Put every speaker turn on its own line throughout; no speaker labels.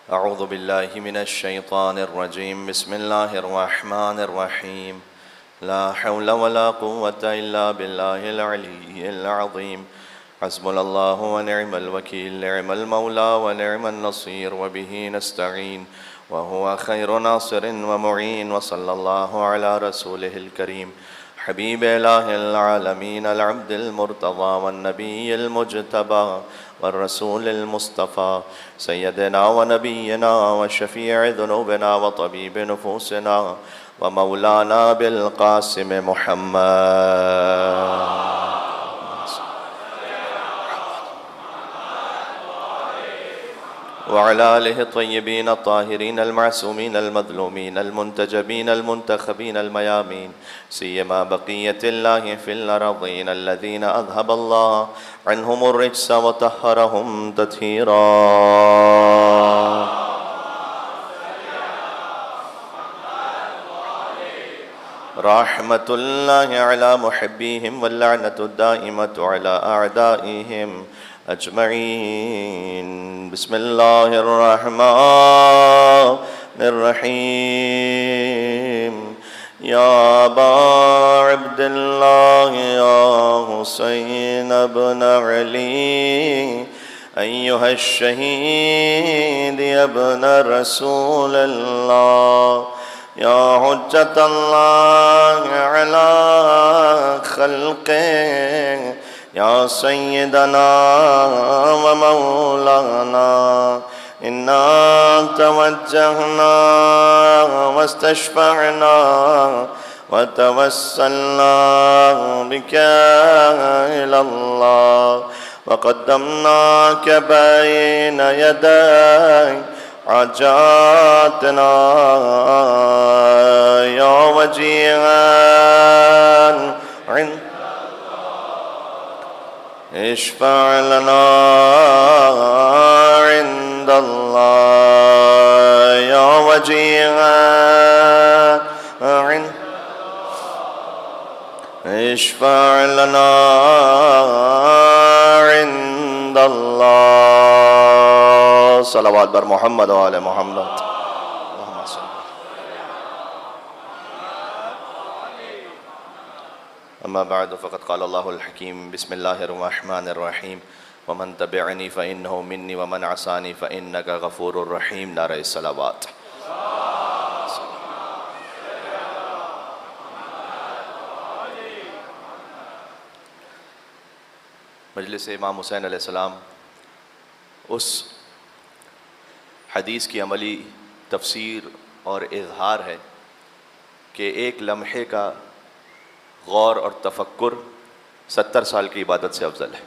अऊज़ु बिल्लाहि मिनश्शैतानिर्रजीम बिस्मिल्लाहिर्रहमानिर्रहीम ला हौला वला कुव्वता इल्ला बिल्लाहिल अलिय्यिल अज़ीम हस्बुनल्लाहु व निअमल वकील निअमल मौला व निअमन नसीर व बिही नस्तईन व हुवा खैरु नासिरिन व मुईन व सल्लल्लाहु अला रसूलिहिल करीम हबीब इलाहिल आलमीन अल अब्दिल मुर्तज़ा वन नबिय्यिल मुज्तबा वरसूलिल मुस्तफ़ा सय्यदना व नबीना व शफ़ीअ ज़ुनूबिना व तबीब नुफूसिना व मौलाना बिल क़ासिम मुहम्मद व अला आलिहि तय्यबीन ताहिरीन अल-मासूमीन अल-मज़लूमीन अल-मुंतजबीन अल-मुंतखबीन अल-मयामीन सियमा बक़ियतिल्लाहि फ़िल अरज़ीन अल्लज़ीना अज़हबल्लाहु अन्हुमुर रिज्स व तह्हरहुम तत्हीरा। रहमतुल्लाहि अला मुहिब्बिहिम व लअनतु दाइमतु अला अअदाइहिम अजमईन। बिस्मिल्लाहिर्रहमानिर्रहीम। या अबा अब्दिल्लाह या हुसैन इब्न अली अय्युहश्शहीद इब्न रसूलल्लाह या हुज्जतल्लाह अला खल्क़िही या सय्यदना व मौलाना इन्ना तवज्जहना वस्तशफ़अना व तवस्सलना बिका इलल्लाह व क़द्दमनाका बैन यदै हाजातना या वजीहान इश्फ़अ लना इंदल्लाह या वजीहान इश्फ़अ लना इंदल्लाह। सलावत बर मोहम्मद व आले मोहम्मद। अम्मा बाद फ़क़द क़ाल अल्लाहुल हकीम बिस्मिल्लाहिर्रहमानिर्रहीम वमन तबिअनी फ़इन्नहु मिन्नी वमन असानी फ़इन्नका गफ़ूरुर रहीम। नारे सलावत। मजलिस इमाम हुसैन अलैहिस्सलाम उस हदीस की अमली तफसीर और इज़हार है कि एक लम्हे का गौर और तफक्कुर 70 साल की इबादत से अफजल है।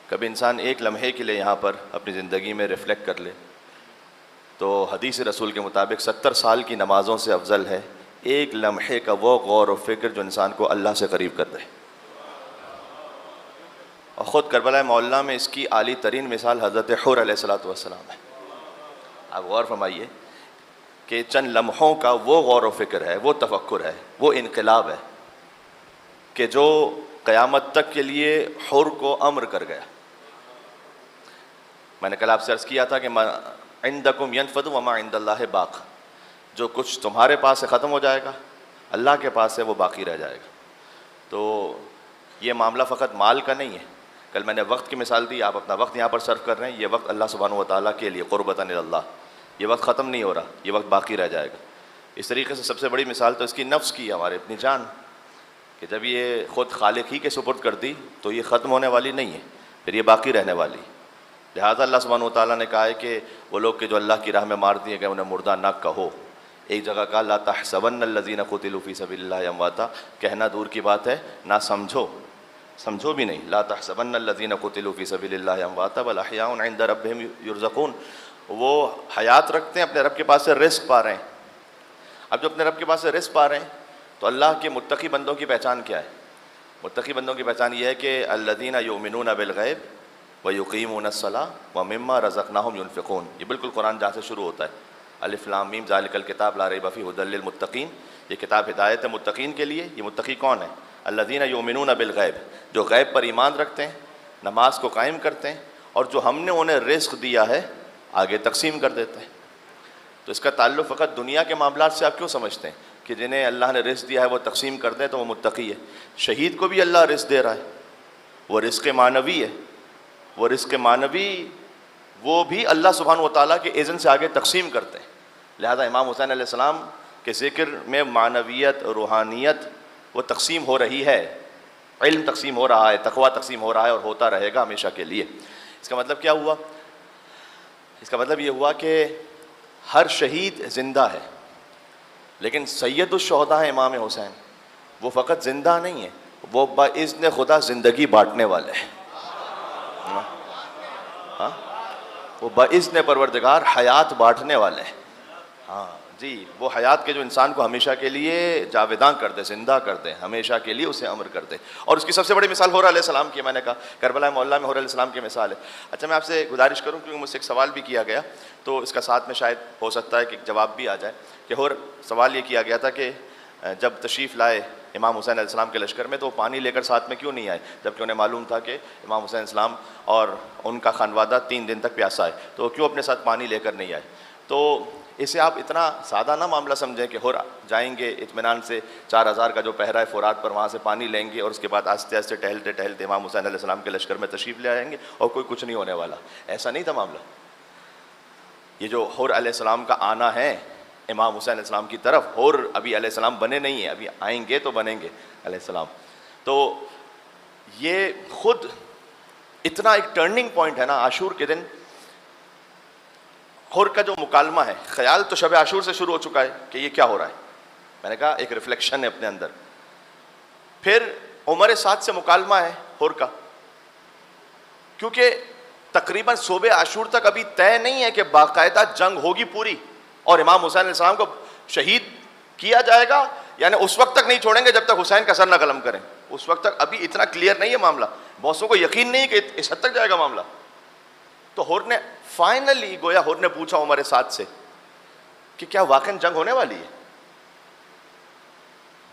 कभी इंसान एक लम्हे के लिए यहाँ पर अपनी ज़िंदगी में रिफ़्लेक्ट कर ले तो हदीस रसूल के मुताबिक 70 साल की नमाज़ों से अफजल है एक लम्हे का वो गौर और फ़िक्र जो इंसान को अल्लाह से करीब कर दे। और ख़ुद करबला मौला में इसकी आली तरीन मिसाल हज़रत हुर अलैहिस्सलातु वस्सलाम है। आप गौर फरमाइए कि चंद लम्हों का वो गौर व फ़िक्र है, वो तफक्कुर है, वो इनकलाब है कि जो क़यामत तक के लिए हुर को अम्र कर गया। मैंने कल आपसे अर्ज़ किया था कि इंदकुम यनफ़दु वमा इंदल्लाहि बाक़, जो कुछ तुम्हारे पास से ख़त्म हो जाएगा अल्लाह के पास से वो बाकी रह जाएगा। तो ये मामला फ़कत माल का नहीं है। कल मैंने वक्त की मिसाल दी, आप अपना वक्त यहाँ पर सर्व कर रहे हैं, ये वक्त अल्लाह सुब्हानहू व तआला के लिए क़ुर्बतन इलल्लाह, ये वक्त ख़त्म नहीं हो रहा, ये वक्त बाकी रह जाएगा। इस तरीके से सबसे बड़ी मिसाल तो इसकी नफ्स की है, हमारे अपनी जान, कि जब ये ख़ुद खालिक ही के सुपुर्द कर दी तो ये ख़त्म होने वाली नहीं है, फिर ये बाकी रहने वाली। लिहाजा अल्लाह सुब्हानहू व तआला ने कहा है कि वो लोग के जो अल्लाह की राह में मार दिए गए उन्हें मुर्दा न कहो। एक जगह कहा ला तहसबन्नल्लज़ीना क़ुतिलू फ़ी सबीलिल्लाहि अमवाता, कहना दूर की बात है ना समझो भी नहीं। ला तहसबन्नल्लज़ीना क़ुतिलू फ़ी सबीलिल्लाहि अमवाता बल अहयाउन इंदा रब्बिहिम युरज़क़ून, वो हयात रखते हैं, अपने रब के पास से रिस्क पा रहे हैं। अब जो अपने रब के पास से रिस्क पा रहे हैं तो अल्लाह के मुत्तकी बंदों की पहचान क्या है? मुत्तकी बंदों की पहचान ये है कि अल्लज़ीना युमिनूना बिल गैब व युक़ीमूनस्सलाह व मिम्मा रज़क़नाहुम युनफ़िक़ून। ये बिल्कुल कुरान जहाँ से शुरू होता है, अलिफ लाम मीम ज़ालिकल किताब ला रैब फ़ीह हुदल लिल मुत्तक़ीन। ये किताब हिदायत है मुत्तक़ीन के लिए। ये मुत्तक़ी कौन है? अल्लज़ीना युमिनूना बिल गैब, जो गैब पर ईमान रखते हैं, नमाज को कायम करते हैं और जो हमने उन्हें रिस्क दिया है आगे तकसीम कर देते हैं। तो इसका ताल्लुक़ फ़कत दुनिया के मामलात से आप क्यों समझते हैं कि जिन्हें अल्लाह ने रिस्क दिया है वो तकसीम कर दें तो वो मुत्तकी है? शहीद को भी अल्लाह रिस्क दे रहा है, वो रिस्क मानवी है, वो रिस्क मानवी वो भी अल्लाह सुब्हानहू व तआला के इज़्न से आगे तकसीम करते हैं। लिहाजा इमाम हुसैन अलैहिस्सलाम के ज़िक्र में मानवियत, रूहानियत वो तकसीम हो रही है, इल्म तकसीम हो रहा है, तक़वा तकसीम हो रहा है और होता रहेगा हमेशा के लिए। इसका मतलब क्या हुआ? इसका मतलब ये हुआ कि हर शहीद ज़िंदा है, लेकिन सैयदुश्शुहदा है इमाम हुसैन, वो फ़कत ज़िंदा नहीं है, वो बाइज़्न खुदा ज़िंदगी बांटने वाले हैं। हाँ, वो बाइज़्न परवरदिगार हयात बांटने वाले हैं। हाँ जी, वो हयात के जो इंसान को हमेशा के लिए जावेदां कर दे, ज़िंदा कर दे, हमेशा के लिए उसे अमर कर दे। और उसकी सबसे बड़ी मिसाल हुर अलैहिस्सलाम की, मैंने कहा करबला मोहल्ला में हुर अलैहिस्सलाम की मिसाल है। अच्छा, मैं आपसे गुजारिश करूँ, क्योंकि मुझसे एक सवाल भी किया गया तो इसका साथ में शायद हो सकता है कि जवाब भी आ जाए कि हुर, सवाल ये किया गया था कि जब तशरीफ़ लाए इमाम हुसैन अलैहिस्सलाम के लश्कर में तो पानी लेकर साथ में क्यों नहीं आए, जबकि उन्हें मालूम था कि इमाम हुसैन अलैहिस्सलाम और उनका खानवादा 3 दिन तक प्यासा है, तो क्यों अपने साथ पानी लेकर नहीं आए? तो इसे आप इतना सादा ना मामला समझें कि हुर जाएंगे इत्मीनान से 4000 का जो पहरा है फ़ुरात पर, वहाँ से पानी लेंगे और उसके बाद आस्ते आस्ते टहलते टहलते इमाम हुसैन अलैहिस्सलाम के लश्कर में तशरीफ़ ले आएंगे और कोई कुछ नहीं होने वाला। ऐसा नहीं था मामला। ये जो हुर अलैहिस्सलाम का आना है इमाम हुसैन अलैहिस्सलाम की तरफ, हुर अभी अलैहिस्सलाम बने नहीं है, अभी आएंगे तो बनेंगे अलैहिस्सलाम। तो ये खुद इतना एक टर्निंग पॉइंट है ना। आशूर के दिन हुर का जो मुकालमा है, ख्याल तो शब आशूर से शुरू हो चुका है कि ये क्या हो रहा है, मैंने कहा एक रिफ्लेक्शन है अपने अंदर। फिर उमर साद से मुकालमा है हुर का, क्योंकि तकरीबन सूबे आशूर तक अभी तय नहीं है कि बाकायदा जंग होगी पूरी और इमाम हुसैन अलैहिस्सलाम को शहीद किया जाएगा, यानी उस वक्त तक नहीं छोड़ेंगे जब तक हुसैन का सर न कलम करें। उस वक्त तक अभी इतना क्लियर नहीं है मामला, बॉसों को यकीन नहीं है कि इस हद तक जाएगा मामला। तो हुर ने फाइनली, गोया हुर ने पूछा उमर साद से कि क्या वाकई जंग होने वाली है?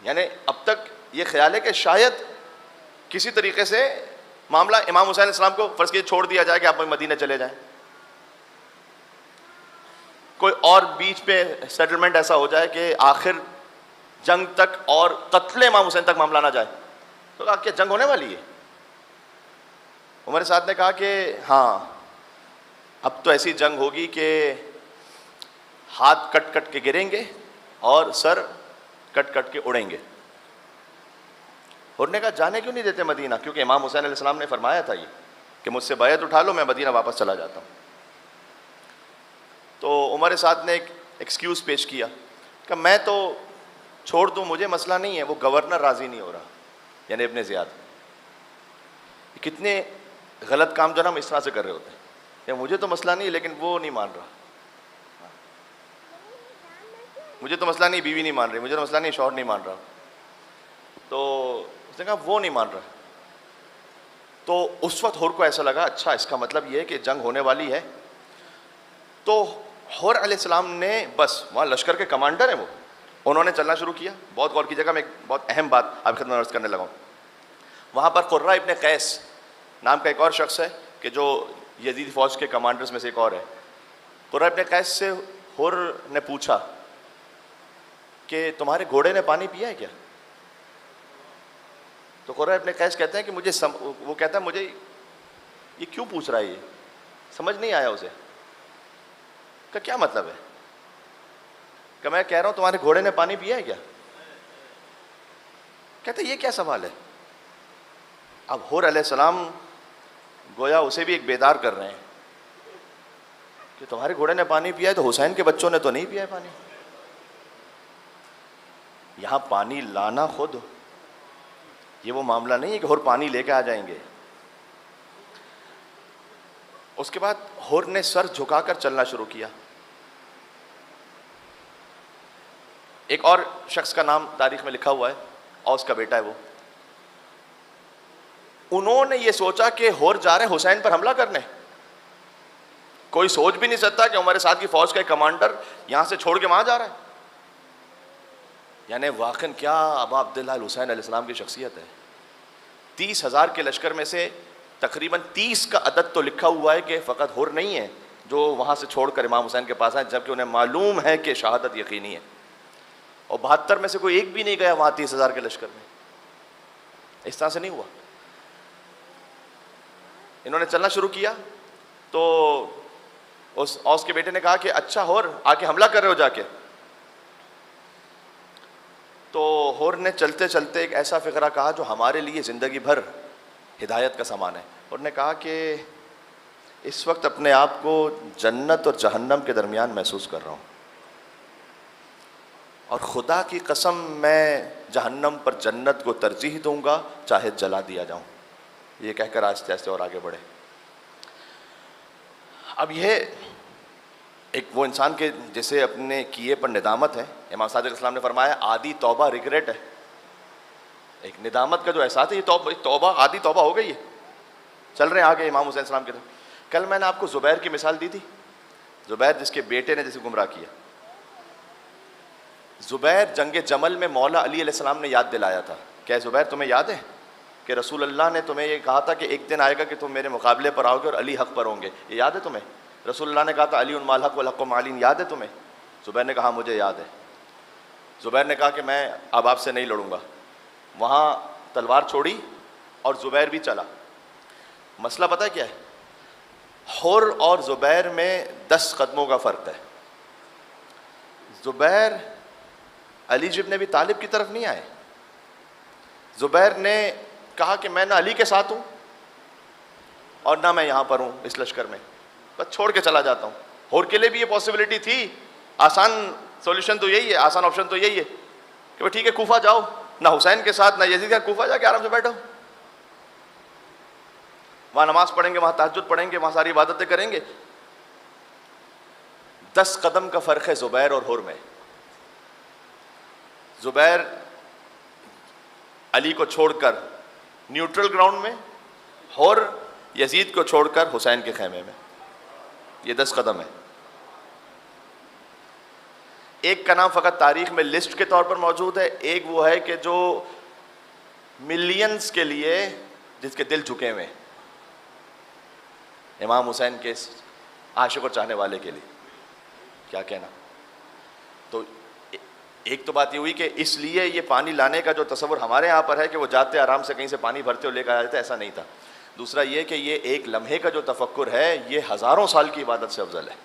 यानी अब तक ये ख्याल है कि शायद किसी तरीके से मामला इमाम हुसैन अलैहिस्सलाम को फर्ज के छोड़ दिया जाए कि आप मदीना चले जाएं, कोई और बीच पे सेटलमेंट ऐसा हो जाए कि आखिर जंग तक और कत्ल इमाम हुसैन तक मामला ना जाए। तो कहा क्या जंग होने वाली है? उमर साद ने कहा कि हाँ, अब तो ऐसी जंग होगी कि हाथ कट कट के गिरेंगे और सर कट कट के उड़ेंगे। हुर ने कहा जाने क्यों नहीं देते मदीना? क्योंकि इमाम हुसैन अलैहिस्सलाम ने फरमाया था ये कि मुझसे बैत उठा लो, मैं मदीना वापस चला जाता हूँ। तो उमर साद ने एक एक्सक्यूज़ पेश किया कि मैं तो छोड़ दूँ, मुझे मसला नहीं है, वो गवर्नर राज़ी नहीं हो रहा, यानी इब्ने ज़ियाद। कितने गलत काम जो ना हम इस तरह से कर रहे होते हैं, या मुझे तो मसला नहीं लेकिन वो नहीं मान रहा, मुझे तो मसला नहीं बीवी नहीं मान रही, मुझे तो मसला नहीं शौहर नहीं मान रहा। तो उसने कहा वो नहीं मान रहा। तो उस वक्त हुर को ऐसा लगा अच्छा इसका मतलब ये है कि जंग होने वाली है। तो हुर अलैहिस्सलाम ने बस, वहाँ लश्कर के कमांडर हैं वो, उन्होंने चलना शुरू किया। बहुत गौर कीजिएगा, मैं एक बहुत अहम बात आपकी खिदमत में अर्ज़ करने लगा हूँ। वहाँ पर कुर्रा इब्ने कैस नाम का एक और शख्स है कि जो यजीदी फ़ौज के कमांडर्स में से एक और है। कुर्रा इब्ने कैस से हुर ने पूछा कि तुम्हारे घोड़े ने पानी पिया है क्या? तो कुर्रा इब्ने कैस कहते हैं कि वो कहता है मुझे ये क्यों पूछ रहा है, ये समझ नहीं आया उसे। का क्या मतलब है? कि मैं कह रहा हूं तुम्हारे घोड़े ने पानी पिया है क्या? कहते ये क्या सवाल है? अब हुर अलैहिस्सलाम गोया उसे भी एक बेदार कर रहे हैं कि तुम्हारे घोड़े ने पानी पिया है तो हुसैन के बच्चों ने तो नहीं पिया है पानी। यहां पानी लाना खुद ये वो मामला नहीं है कि हुर पानी लेके आ जाएंगे। उसके बाद हुर ने सर झुकाकर चलना शुरू किया। एक और शख्स का नाम तारीख में लिखा हुआ है, औस का बेटा है वो, उन्होंने ये सोचा कि हुर जा रहे हुसैन पर हमला करने। कोई सोच भी नहीं सकता कि हमारे साथ की फौज का एक कमांडर यहां से छोड़ के वहां जा रहा है। यानी वाकई क्या अबा अब्दुल्लाह हुसैन अलैहिस्सलाम की शख्सियत है। 30,000 के लश्कर में से तकरीबन 30 का अदद तो लिखा हुआ है कि फ़कत हुर नहीं है जो वहाँ से छोड़कर इमाम हुसैन के पास आए, जबकि उन्हें मालूम है कि शहादत यकीनी है। और 72 में से कोई एक भी नहीं गया वहाँ 30,000 के लश्कर में। इस तरह से नहीं हुआ। इन्होंने चलना शुरू किया तो उस औस के बेटे ने कहा कि अच्छा होर आके हमला कर रहे हो जाके। तो होर ने चलते चलते एक ऐसा फ़िक्रा कहा जो हमारे लिए ज़िंदगी भर हिदायत का सामान है। उन्होंने कहा कि इस वक्त अपने आप को जन्नत और जहन्नम के दरमियान महसूस कर रहा हूँ, और खुदा की कसम मैं जहन्नम पर जन्नत को तरजीह दूंगा चाहे जला दिया जाऊं। ये कहकर आस्ते आस्ते और आगे बढ़े। अब यह एक वो इंसान के जिसे अपने किए पर निदामत है। इमाम सादिक इस्लाम ने फरमाया आदि तौबा रिग्रेट है। एक निदामत का जो एहसास है, ये तौबा आदि तौबा हो गई है। चल रहे हैं आगे इमाम हुसैन सलाम की तरफ। कल मैंने आपको ज़ुबैर की मिसाल दी थी, ज़ुबैर जिसके बेटे ने जिसे गुमराह किया। ज़ुबैर जंग जमल में मौला अली अलैहिस्सलाम ने याद दिलाया था। क्या ज़ुबैर तुम्हें याद है कि रसूल अल्लाह ने तुम्हें ये कहा था कि एक दिन आएगा कि तुम मेरे मुकाबले पर आओगे और अली हक़ पर होंगे? ये याद है तुम्हें? रसूल अल्लाह ने कहा था अली उन माल हक़ वल हक़्क़ु मालिन। याद है तुम्हें? ज़ुबैर ने कहा मुझे याद है। ज़ुबैर ने कहा कि मैं अब आपसे नहीं लड़ूंगा। वहाँ तलवार छोड़ी और ज़ुबैर भी चला। मसला पता है क्या है? हुर और ज़ुबैर में 10 कदमों का फ़र्क है। ज़ुबैर अली इब्न अबी तालिब की तरफ नहीं आए। ज़ुबैर ने कहा कि मैं ना अली के साथ हूँ और ना मैं यहाँ पर हूँ इस लश्कर में, बस छोड़ के चला जाता हूँ। हुर के लिए भी ये पॉसिबिलिटी थी। आसान सॉल्यूशन तो यही है, आसान ऑप्शन तो यही है कि भाई ठीक है कूफा जाओ, ना हुसैन के साथ ना यजीद के, कूफा जाके आराम से बैठो, वहाँ नमाज पढ़ेंगे, वहाँ तहज्जुद पढ़ेंगे, वहाँ सारी इबादतें करेंगे। 10 कदम का फ़र्क है ज़ुबैर और हुर में। ज़ुबैर अली को छोड़कर न्यूट्रल ग्राउंड में, हुर यजीद को छोड़कर हुसैन के खेमे में। ये 10 कदम है। एक का नाम फ़कत तारीख में लिस्ट के तौर पर मौजूद है, एक वो है कि जो मिलियंस के लिए जिसके दिल झुके हुए, इमाम हुसैन के आशिक और चाहने वाले के लिए। क्या कहना। तो एक तो बात ये हुई कि इसलिए ये पानी लाने का जो तस्वर हमारे यहाँ पर है कि वो जाते आराम से कहीं से पानी भरते और लेकर आ जाते, ऐसा नहीं था। दूसरा ये कि ये एक लम्हे का जो तफक्कुर है ये हज़ारों साल की इबादत से अफजल है।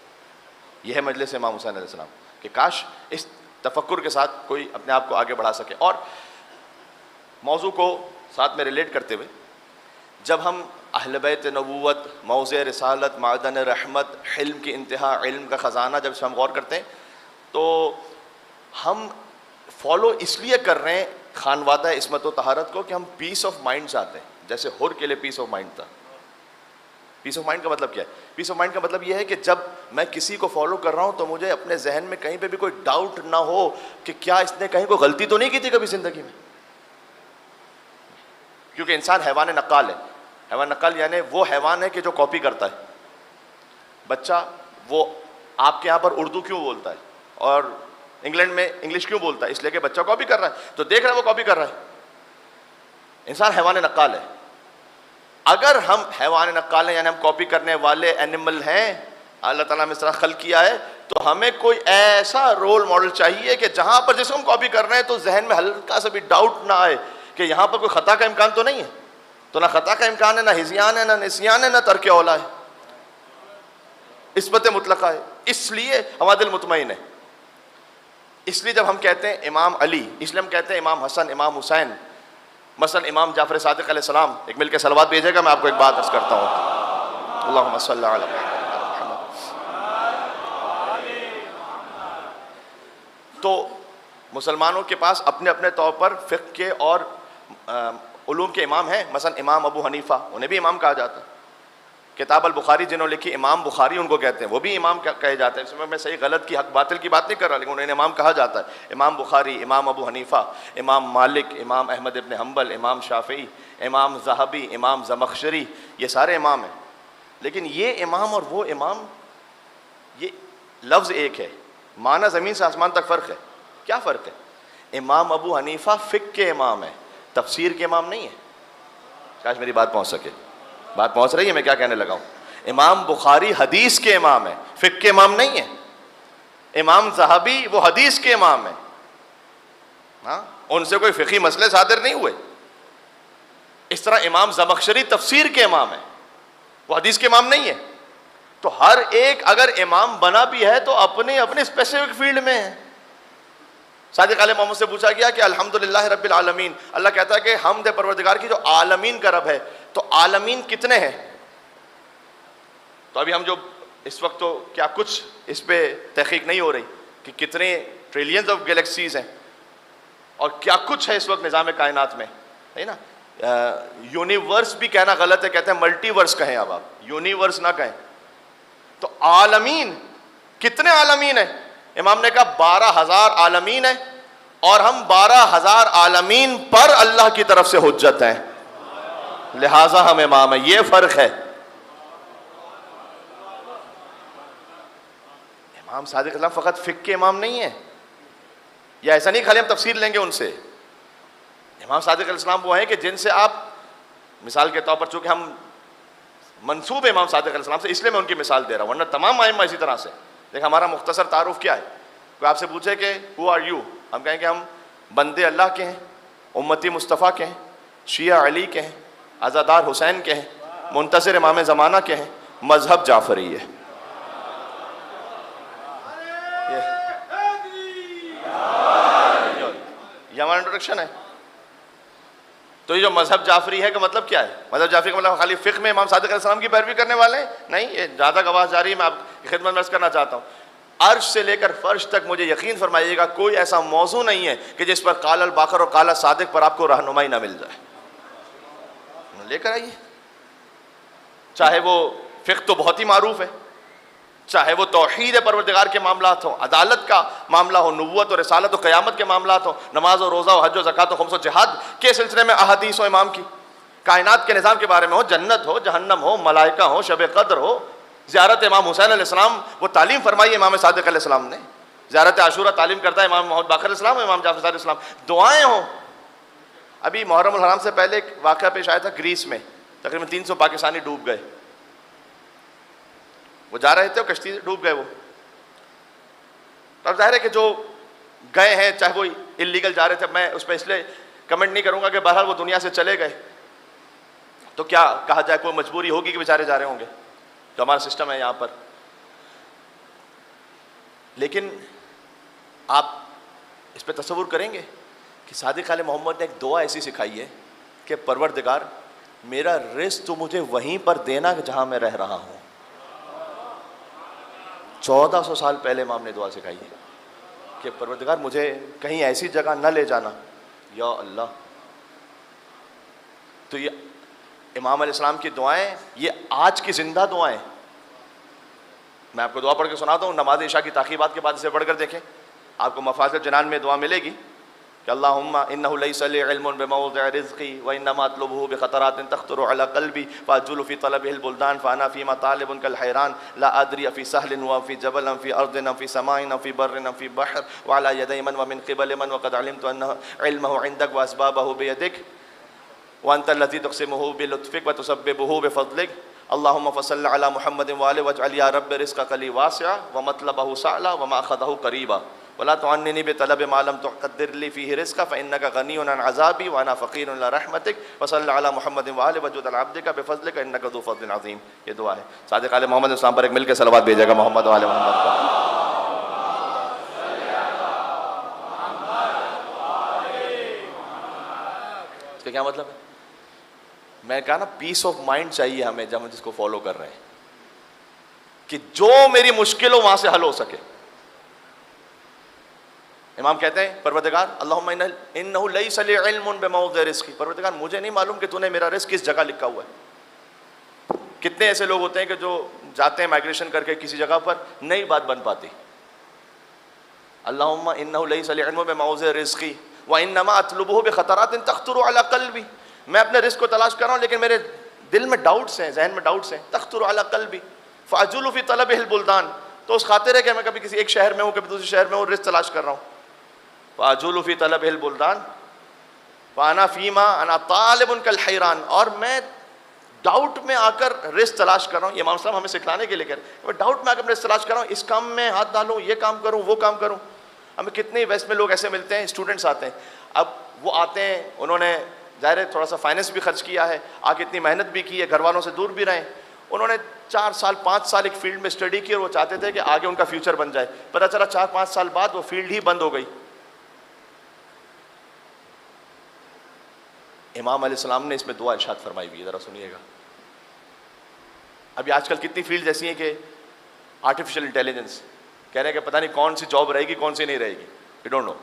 यह है मजलिस इमाम हुसैन अलैहिस्सलाम कि काश इस तफक्कुर के साथ कोई अपने आप को आगे बढ़ा सके। और मौजू को साथ में रिलेट करते हुए, जब हम अहले बैत नबूवत, मौज़े रिसालत, मादन रहमत, हिल्म की इंतहा, इल्म का ख़जाना, जब हम गौर करते हैं तो हम फॉलो इसलिए कर रहे हैं खानवादा इस्मत व तहारत को कि हम पीस ऑफ माइंड चाहते हैं। जैसे हुर के लिए पीस ऑफ माइंड था। पीस ऑफ माइंड का मतलब क्या है? पीस ऑफ माइंड का मतलब यह है कि जब मैं किसी को फॉलो कर रहा हूँ तो मुझे अपने जहन में कहीं पे भी कोई डाउट ना हो कि क्या इसने कहीं कोई गलती तो नहीं की थी कभी ज़िंदगी में। क्योंकि इंसान हैवान नक्काल है। हैवान नक्काल यानी वो हैवान है कि जो कॉपी करता है। बच्चा वो आपके यहाँ पर उर्दू क्यों बोलता है और इंग्लैंड में इंग्लिश क्यों बोलता है? इसलिए कि बच्चा कॉपी कर रहा है, तो देख रहा है वो कॉपी कर रहा है। इंसान हैवान नक्काल है। अगर हम हैवान नक्काल हैं यानी हम कॉपी करने वाले एनिमल हैं, अल्लाह ताला ने इस तरह खल्क किया है, तो हमें कोई ऐसा रोल मॉडल चाहिए कि जहां पर जिसको हम कॉपी कर रहे हैं तो जहन में हल्का सा भी डाउट ना आए कि यहाँ पर कोई खता का इम्कान तो नहीं है। तो ना खता का इम्कान है, ना हिज़ियान है, ना निसियान है, ना तर्क औला है, इस्मत मुतलका है। इसलिए हमारा दिल मुतमईन है। इसलिए जब हम कहते हैं इमाम अली, इसलिए हम कहते हैं इमाम हसन, इमाम हुसैन, मसलन इमाम जाफर सादिक अलैहिस्सलाम। एक मिलकर सलवात भेजेगा। मैं आपको एक बात अर्ज़ करता हूँ। अल्लाहुम्मा सल्ली अला मुहम्मद। तो मुसलमानों के पास अपने अपने तौर पर फ़िक़्ह के और उलूम के इमाम हैं। मसलन इमाम अबू हनीफ़ा, उन्हें भी इमाम कहा जाता है। किताब अल बुखारी जिन्होंने लिखी, इमाम बुखारी उनको कहते हैं, वो भी इमाम कहे जाते हैं। इसमें मैं सही गलत की, हक बातिल की बात नहीं कर रहा, लेकिन उन्हें इमाम कहा जाता है। इमाम बुखारी, इमाम अबू हनीफ़ा, इमाम मालिक, इमाम अहमद इब्न हम्बल, इमाम शाफ़ी, इमाम ज़हबी, इमाम ज़मख़शरी, ये सारे इमाम हैं। लेकिन ये इमाम और वो इमाम, ये लफ्ज़ एक है, माना ज़मीन से आसमान तक फ़र्क है। क्या फ़र्क है? इमाम अबू हनीफ़ा फ़िक़्ह के इमाम है, तफसीर के इमाम नहीं है। काश मेरी बात पहुँच सके। बात पहुंच रही है मैं क्या कहने लगा हूं? इमाम बुखारी हदीस के इमाम है, फिक्र के इमाम नहीं है। इमाम ज़हाबी वो हदीस के इमाम है, हाँ, उनसे कोई फिकी मसले सादिर नहीं हुए। इस तरह इमाम ज़मख़शरी तफसीर के इमाम है, वो हदीस के इमाम नहीं है। तो हर एक अगर इमाम बना भी है तो अपने अपने स्पेसिफिक फील्ड में है। सादिक़ आले मोहम्मद से पूछा गया कि अल्हम्दुलिल्लाह रब्बिल आलमीन, अल्लाह कहता है कि हमद है परवरदिगार की जो आलमीन का रब है। तो आलमीन कितने हैं? तो अभी हम जो इस वक्त तो क्या कुछ इस पे तहकीक नहीं हो रही कि कितने ट्रिलियंस ऑफ गैलेक्सीज हैं और क्या कुछ है इस वक्त निज़ाम कायनात में, है ना। यूनिवर्स भी कहना गलत है, कहते हैं मल्टीवर्स कहें, अब आप यूनिवर्स ना कहें। तो आलमीन, कितने आलमीन है? इमाम ने कहा 12,000 आलमीन है और हम 12,000 आलमीन पर अल्लाह की तरफ से हुज्जत हैं, लिहाजा हम इमाम है। ये फर्क है। इमाम सादिक अलैहि फ़कत फ़िक़्ह के इमाम नहीं है, या ऐसा नहीं खाली हम तफसीर लेंगे उनसे। इमाम सादिक अलैहिस्सलाम वो हैं कि जिनसे आप, मिसाल के तौर पर, चूंकि हम मंसूब इमाम सादिक अलैहिस्सलाम से, इसलिए मैं उनकी मिसाल दे रहा हूँ, वरना तमाम आइम्मा इसी तरह से। देख, हमारा मुख्तसर तारुफ क्या है? कोई आपसे पूछे कि हु आर यू, हम कहेंगे हम बंदे अल्लाह के हैं, उम्मती मुस्तफ़ा के हैं, शिया अली के हैं, आज़ादार हुसैन के हैं, मुंतज़िर इमाम ज़माना के हैं, मज़हब जाफ़री है। ये हमारा इंट्रोडक्शन है। तो ये जो मजहब जाफरी है का मतलब क्या है? मजहब जाफरी का मतलब खाली फ़िक़्ह में इमाम सादिक अलैहिस्सलाम की पैरवी करने वाले हैं? नहीं, ये ज़्यादा गवाह जारी है, मैं आपकी खिदमत में अर्ज़ करना चाहता हूँ। अर्श से लेकर फर्श तक मुझे यकीन फरमाइएगा कोई ऐसा मौजू नहीं है कि जिस पर काला बाकर और काला सादिक पर आपको रहनुमाई ना मिल जाए। लेकर आइए, चाहे वो फ़िक़्ह तो बहुत ही मारूफ है, चाहे वो तौहीद परवरदिगार के मामलात हो, अदालत का मामला हो, नबूवत और रिसालत और क़यामत के मामलात हो, नमाज और रोज़ा और हज और ज़कात और खुम्स और जिहाद के सिलसिले में अहादीस हो इमाम की, कायनात के निज़ाम के बारे में हो, जन्नत हो, जहन्नम हो, मलाइका हो, शब क़द्र हो, ज़ियारत इमाम हुसैन अलैहिस्सलाम, वो तालीम फरमाई इमाम सादिक अलैहिस्सलाम ने, ज़ियारत आशूरा तालीम करता है इमाम मोहम्मद बाक़र अलैहिस्सलाम, इमाम जाफ़र अलैहिस्सलाम, दुआएँ हों। अभी मुहर्रम उल हराम से पहले एक वाक़या पेश आया था ग्रीस में, तकरीबन 300 पाकिस्तानी डूब गए। वो जा रहे थे और कश्ती डूब गए वो। तब जाहिर है कि जो गए हैं, चाहे वो इल्लीगल जा रहे थे, मैं उस पर इसलिए कमेंट नहीं करूंगा कि बहरहाल वो दुनिया से चले गए, तो क्या कहा जाए, कोई मजबूरी होगी कि बेचारे जा रहे होंगे, तो हमारा सिस्टम है यहाँ पर। लेकिन आप इस पर तसव्वुर करेंगे कि सादिक आले मोहम्मद ने एक दुआ ऐसी सिखाई है कि परवरदिगार, मेरा रिज़्क़ तो मुझे वहीं पर देना जहाँ मैं रह रहा हूँ। 1400 साल पहले इमाम ने दुआ सिखाई है कि परवरदिगार मुझे कहीं ऐसी जगह न ले जाना, या अल्लाह। तो ये इमाम अलैहिस्सलाम की दुआएं, ये आज की जिंदा दुआएं। मैं आपको दुआ पढ़ के सुनाता हूँ, नमाज इशा की ताक़ीबात के बाद इसे पढ़कर देखें, आपको मफ़ाज़िल जनान में दुआ मिलेगी कि अल्लाहुम्मा इन्नहु लैसा ली इल्मुन बिमौज़िअ रिज़्क़ी व इन्नमा अत्लुबुहु बिख़तरातिन तख़्तुरु अला क़ल्बी फ़अजुलु फ़ी तलबिहिल बुल्दान फ़अना फ़ीमा तालिबुन कल हैरान ला अदरी फ़ी सहलिन व फ़ी जबलिन फ़ी अर्दिन फ़ी समाइन फ़ी बर्रिन फ़ी बहर व अला यदै मन व मिन क़िबलि मन व क़द अलिमतु अन्न इल्महु इंदक व अस्बाबहु बियदिक व अंतल लज़ी तुक़सिमुहु बिलुत्फ़िक व तुसब्बिबुहु बिफ़ज़लिक अल्लाहुम्मा फ़सल्लि अला मुहम्मदिन व आलिहि वजअल या रब्बि रिज़्क़क ली वासिअ व मतलबहु सअला व माख़ज़हु क़रीबा वला तुअन्निनी बितलबि मा लम तुक़द्दिर ली फ़ीहि रिज़्क़ा फ़इन्नका ग़निय्युन अन अज़ाबी व अना फ़क़ीरुन इला रहमतिक वसल्लि अला मुहम्मदिन व आलिहि वजअल अब्दिका बिफ़ज़लिका इन्नका ज़ू फ़ज़लिन अज़ीम। ये दुआ है। सादिक़ आले मोहम्मद अलैहिस्सलाम पर एक मिलकर सलवात भेजेगा मोहम्मद व आले मोहम्मद का। इसका क्या मतलब है? मैं कहा ना, पीस ऑफ माइंड चाहिए हमें जब हम जिसको फॉलो कर रहे हैं, कि जो मेरी मुश्किल हो वहां से हल हो सके। इमाम कहते हैं परवरदिगार अल्लाहुम्मा इन्नहु लैसा ली इल्मुन बिमौज़िअ रिज़्क़ी, परवरदिगार मुझे नहीं मालूम कि तूने मेरा रिज़्क़ किस जगह लिखा हुआ है। कितने ऐसे लोग होते हैं कि जो जाते हैं माइग्रेशन करके किसी जगह पर, नई बात बन पाती। अल्लाहुम्मा इन्नहु लैसा ली इल्मुन बिमौज़िअ रिज़्क़ी व इन्नमा अत्लुबुहु बिख़तरातिन तख़्तुरु अला क़ल्बी, मैं अपने रिज़्क़ को तलाश कर रहा हूँ लेकिन मेरे दिल में डाउट्स हैं, जहन में डाउट्स हैं। तख़्तुरु अला क़ल्बी फ़अजुलु फ़ी तलबिहिल बुल्दान, तो उस खातिर है कि मैं कभी किसी एक शहर में हूँ, कभी दूसरे शहर में हूँ, रिज़्क़ तलाश कर रहा हूँ। फ़अजुलु फ़ी तलबिहिल बुल्दान फ़अना फ़ीमा अना तालिबुन कल हैरान, और मैं डाउट में आकर रिस्क तलाश कर रहा हूँ, ये इमाम साहब हमें सिखलाने के लिए कह रहे हैं, मैं डाउट में आकर रिस्क तलाश कर रहा हूँ, इस काम में हाथ डालूँ, ये काम करूँ, वो काम करूँ। हमें कितने वेस्ट में लोग ऐसे मिलते हैं, स्टूडेंट्स आते हैं, अब वो आते हैं, उन्होंने ज़ाहिर है थोड़ा सा फाइनेंस भी खर्च किया है, आगे इतनी मेहनत भी की है, घर वालों से दूर भी रहे, उन्होंने 4 साल 5 साल एक फील्ड में स्टडी की और वो चाहते थे कि आगे उनका फ्यूचर बन जाए, पता चला 4-5 साल बाद वो फील्ड ही बंद हो गई। इमाम अलैहिस्सलाम ने इसमें दुआ इरशाद फरमाई हुई है, ज़रा सुनिएगा। अभी आजकल कितनी फील्ड ऐसी हैं कि आर्टिफिशियल इंटेलिजेंस कह रहे हैं कि पता नहीं कौन सी जॉब रहेगी कौन सी नहीं रहेगी, यू डोंट नो,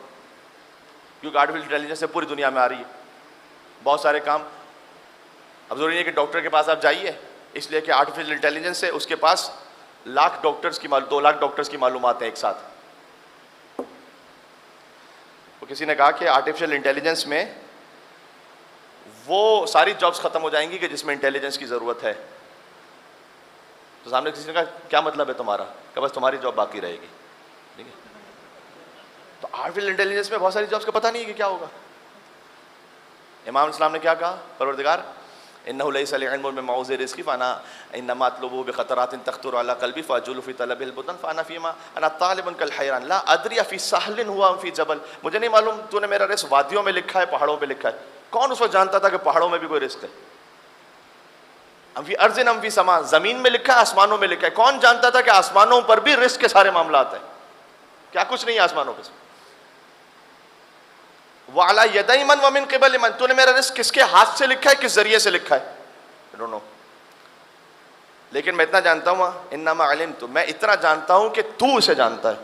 क्योंकि आर्टिफिशियल इंटेलिजेंस से पूरी दुनिया में आ रही है बहुत सारे काम। अब जरूरी नहीं है कि डॉक्टर के पास आप जाइए, इसलिए कि आर्टिफिशियल इंटेलिजेंस से उसके पास 2 लाख डॉक्टर्स की मालूमात हैं एक साथ। तो किसी ने कहा कि आर्टिफिशियल इंटेलिजेंस में वो सारी जॉब्स खत्म हो जाएंगी कि जिसमें इंटेलिजेंस की ज़रूरत है। तो सामने किसी ने कहा क्या मतलब है तुम्हारा, कि बस तुम्हारी जॉब बाकी रहेगी, ठीक है। तो आर्टिफिशियल इंटेलिजेंस में बहुत सारी जॉब्स का पता नहीं है कि क्या होगा। इमाम इस्लाम ने क्या कहा, परवरदिगार इन्नहु लैसा लिइल्मिन में मौज़ि रिज़्क़ी फ़अना इन्नमा अत्लुबु बिख़तरातिन तख़्तुरु अला क़ल्बी फ़अजुलु फ़ी तलबिल बुतन फ़अना फ़ीमा अना तालिबुन कल हैरान ला अदरी फ़ी सहलिन हुआ फ़ी जबल। मुझे नहीं मालूम तूने मेरा रिज़्क़ वादियों में लिखा है पहाड़ों पे लिखा है। कौन उस वक्त जानता था कि पहाड़ों में भी कोई रिज़्क़ है। अम्फ़ी अर्ज़िन अम्फ़ी समा, ज़मीन में लिखा है आसमानों में लिखा है। कौन जानता था कि आसमानों पर भी रिज़्क़ के सारे मामलात हैं। क्या कुछ नहीं है आसमानों पे। वाला यदई मन व मिन क़िबल मन, तूने मेरा रिज़्क़ किसके हाथ से लिखा है, किस जरिए से लिखा है, आई डोंट नो। लेकिन मैं इतना जानता हूँ, इन्नमा अलिमतु, मैं इतना जानता हूँ कि तू उसे जानता है।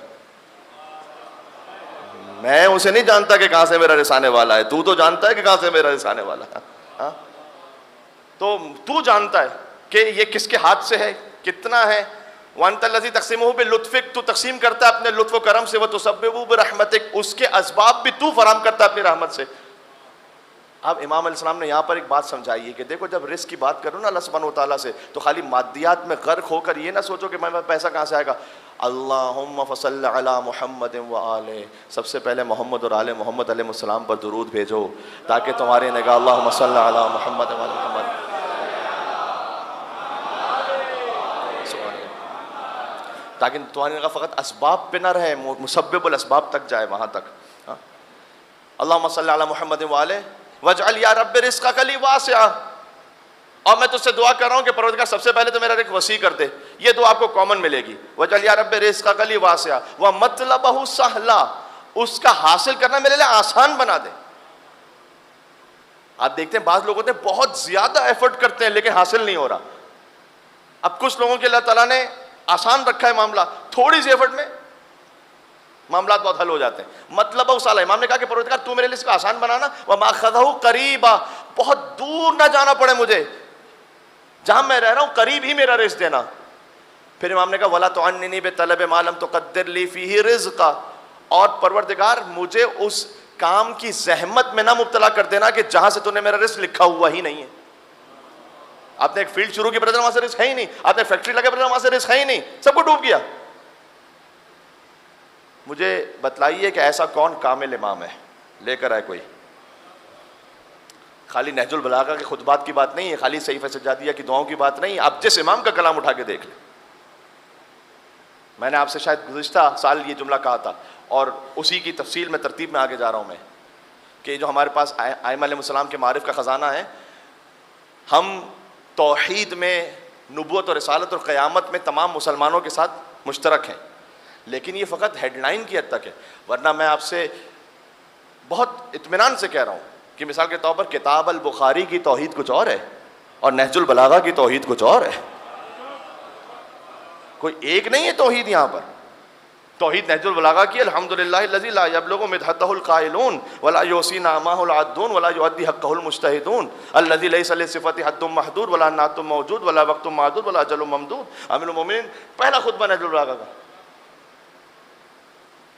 मैं उसे नहीं जानता कि कहां से मेरा रिज़्क़ आने वाला है, तू तो जानता है कि कहां से मेरा रिज़्क़ आने वाला है। हाँ? तो तू जानता है कि ये किसके हाथ से है, कितना है। वअंतल्लज़ी तक़सीमुहु बिलुत्फ़िक, तू तक़सीम करता है अपने लुत्फ़ व करम से। व तुसब्बिबु बिरहमतिक, उसके असबाब भी तू फराहम करता है अपनी रहमत से। अब इमाम अलैहिस्सलाम ने यहाँ पर एक बात समझाई है कि देखो जब रिज़्क़ की बात करो ना अल्लाह सुब्हानहू व तआला से, तो खाली मादियात में गर्क होकर ये ना सोचो कि मेरे पास पैसा कहाँ से आएगा। अल्लाहुम्मा फसल्लि अला मुहम्मदिन व आले, सबसे पहले मोहम्मद और आले मोहम्मद अलैहिस्सलाम पर दुरूद भेजो ताकि तुम्हारी निगाह अल्लाहुम्मा सल्लि अला मुहम्मद व आले मुहम्मद, ताकि तुम्हारी निगाह फ़कत असबाब पे ना रहे, मुसब्बिबुल असबाब तक जाए, वहाँ तक। अल्लाहुम्मा सल्लि अला मुहम्मद व आले वजअल या रब्बि रिज़्क़क ली वासिआ। और मैं तुझसे दुआ कर रहा हूँ कि परवरदिगार सबसे पहले तो मेरा रिज़्क़ वसी कर दे। ये दुआ आपको कॉमन मिलेगी। वजअल या रब्बि रिज़्क़क ली वासिआ व मतलबहु सहला, उसका हासिल करना मेरे लिए आसान बना दे। आप देखते हैं बाज़ लोग होते हैं बहुत ज़्यादा एफर्ट करते हैं लेकिन हासिल नहीं हो रहा। अब कुछ लोगों के अल्लाह ताला ने आसान रखा है मामला, थोड़ी सी एफर्ट में मामला बहुत हल हो जाते हैं। मतलब उस आला इमाम ने कहा कि परवरदिगार तू मेरे लिए इसको आसान बनाना, व माखज़हु करीबा, बहुत दूर ना जाना पड़े मुझे, जहां मैं रह रहा हूं करीब ही मेरा रिज़्क़ देना। फिर इमाम ने कहा वला तुअन्निनी बितलब मा लम तुक़द्दिर ली फ़ीही रिज़्क़ा, और परवरदिगार मुझे उस काम की जहमत में ना मुब्तला कर देना कि जहां से तूने मेरा रिज़्क़ लिखा हुआ ही नहीं है। आपने एक फील्ड शुरू की, पता वहां से रिज़्क़ है ही नहीं। आपने फैक्ट्री लगे, पता वहां से रिज़्क़ है ही नहीं, सबको डूब गया। मुझे बतलाइए कि ऐसा कौन कामिल इमाम है, लेकर आए कोई। खाली नहजुल बलागा के खुतबात की बात नहीं है, खाली सहीफ़े सज्जादिया की दुआओं की बात नहीं। आप जिस इमाम का कलाम उठा के देख लें। मैंने आपसे शायद गुज़िश्ता साल ये जुमला कहा था और उसी की तफसील में तरतीब में आगे जा रहा हूँ मैं, कि जो हमारे पास आइम्मा अलैहिस्सलाम के मारिफ का ख़जाना है, हम तौहीद में, नबूवत और रिसालत और क़यामत में तमाम मुसलमानों के साथ मुश्तरक हैं, लेकिन ये फ़कत हेडलाइन की हद तक है। वरना मैं आपसे बहुत इत्मीनान से कह रहा हूँ कि मिसाल के तौर पर किताब अल बुखारी की तौहीद कुछ और है और नहजुल बलागा की तौहीद कुछ और है। कोई एक नहीं है तौहीद। यहाँ पर तौहीद नहजुल बलागा की अल्हम्दुलिल्लाहिल्लज़ी ला यबलुगु मिदहतहुल क़ाइलून वला युसी नामाहुल आद्दून वला युअद्दी हक़्क़हुल मुज्तहिदून अल्लज़ी लैसा लिसिफ़ति हद्दुम महदूद वला नातुम मौजूद वला वक़्तुम मादूद वला अजलुम ममदूद। अमीरुल मोमिनीन पहला खुतबा नहजुल बलागा का।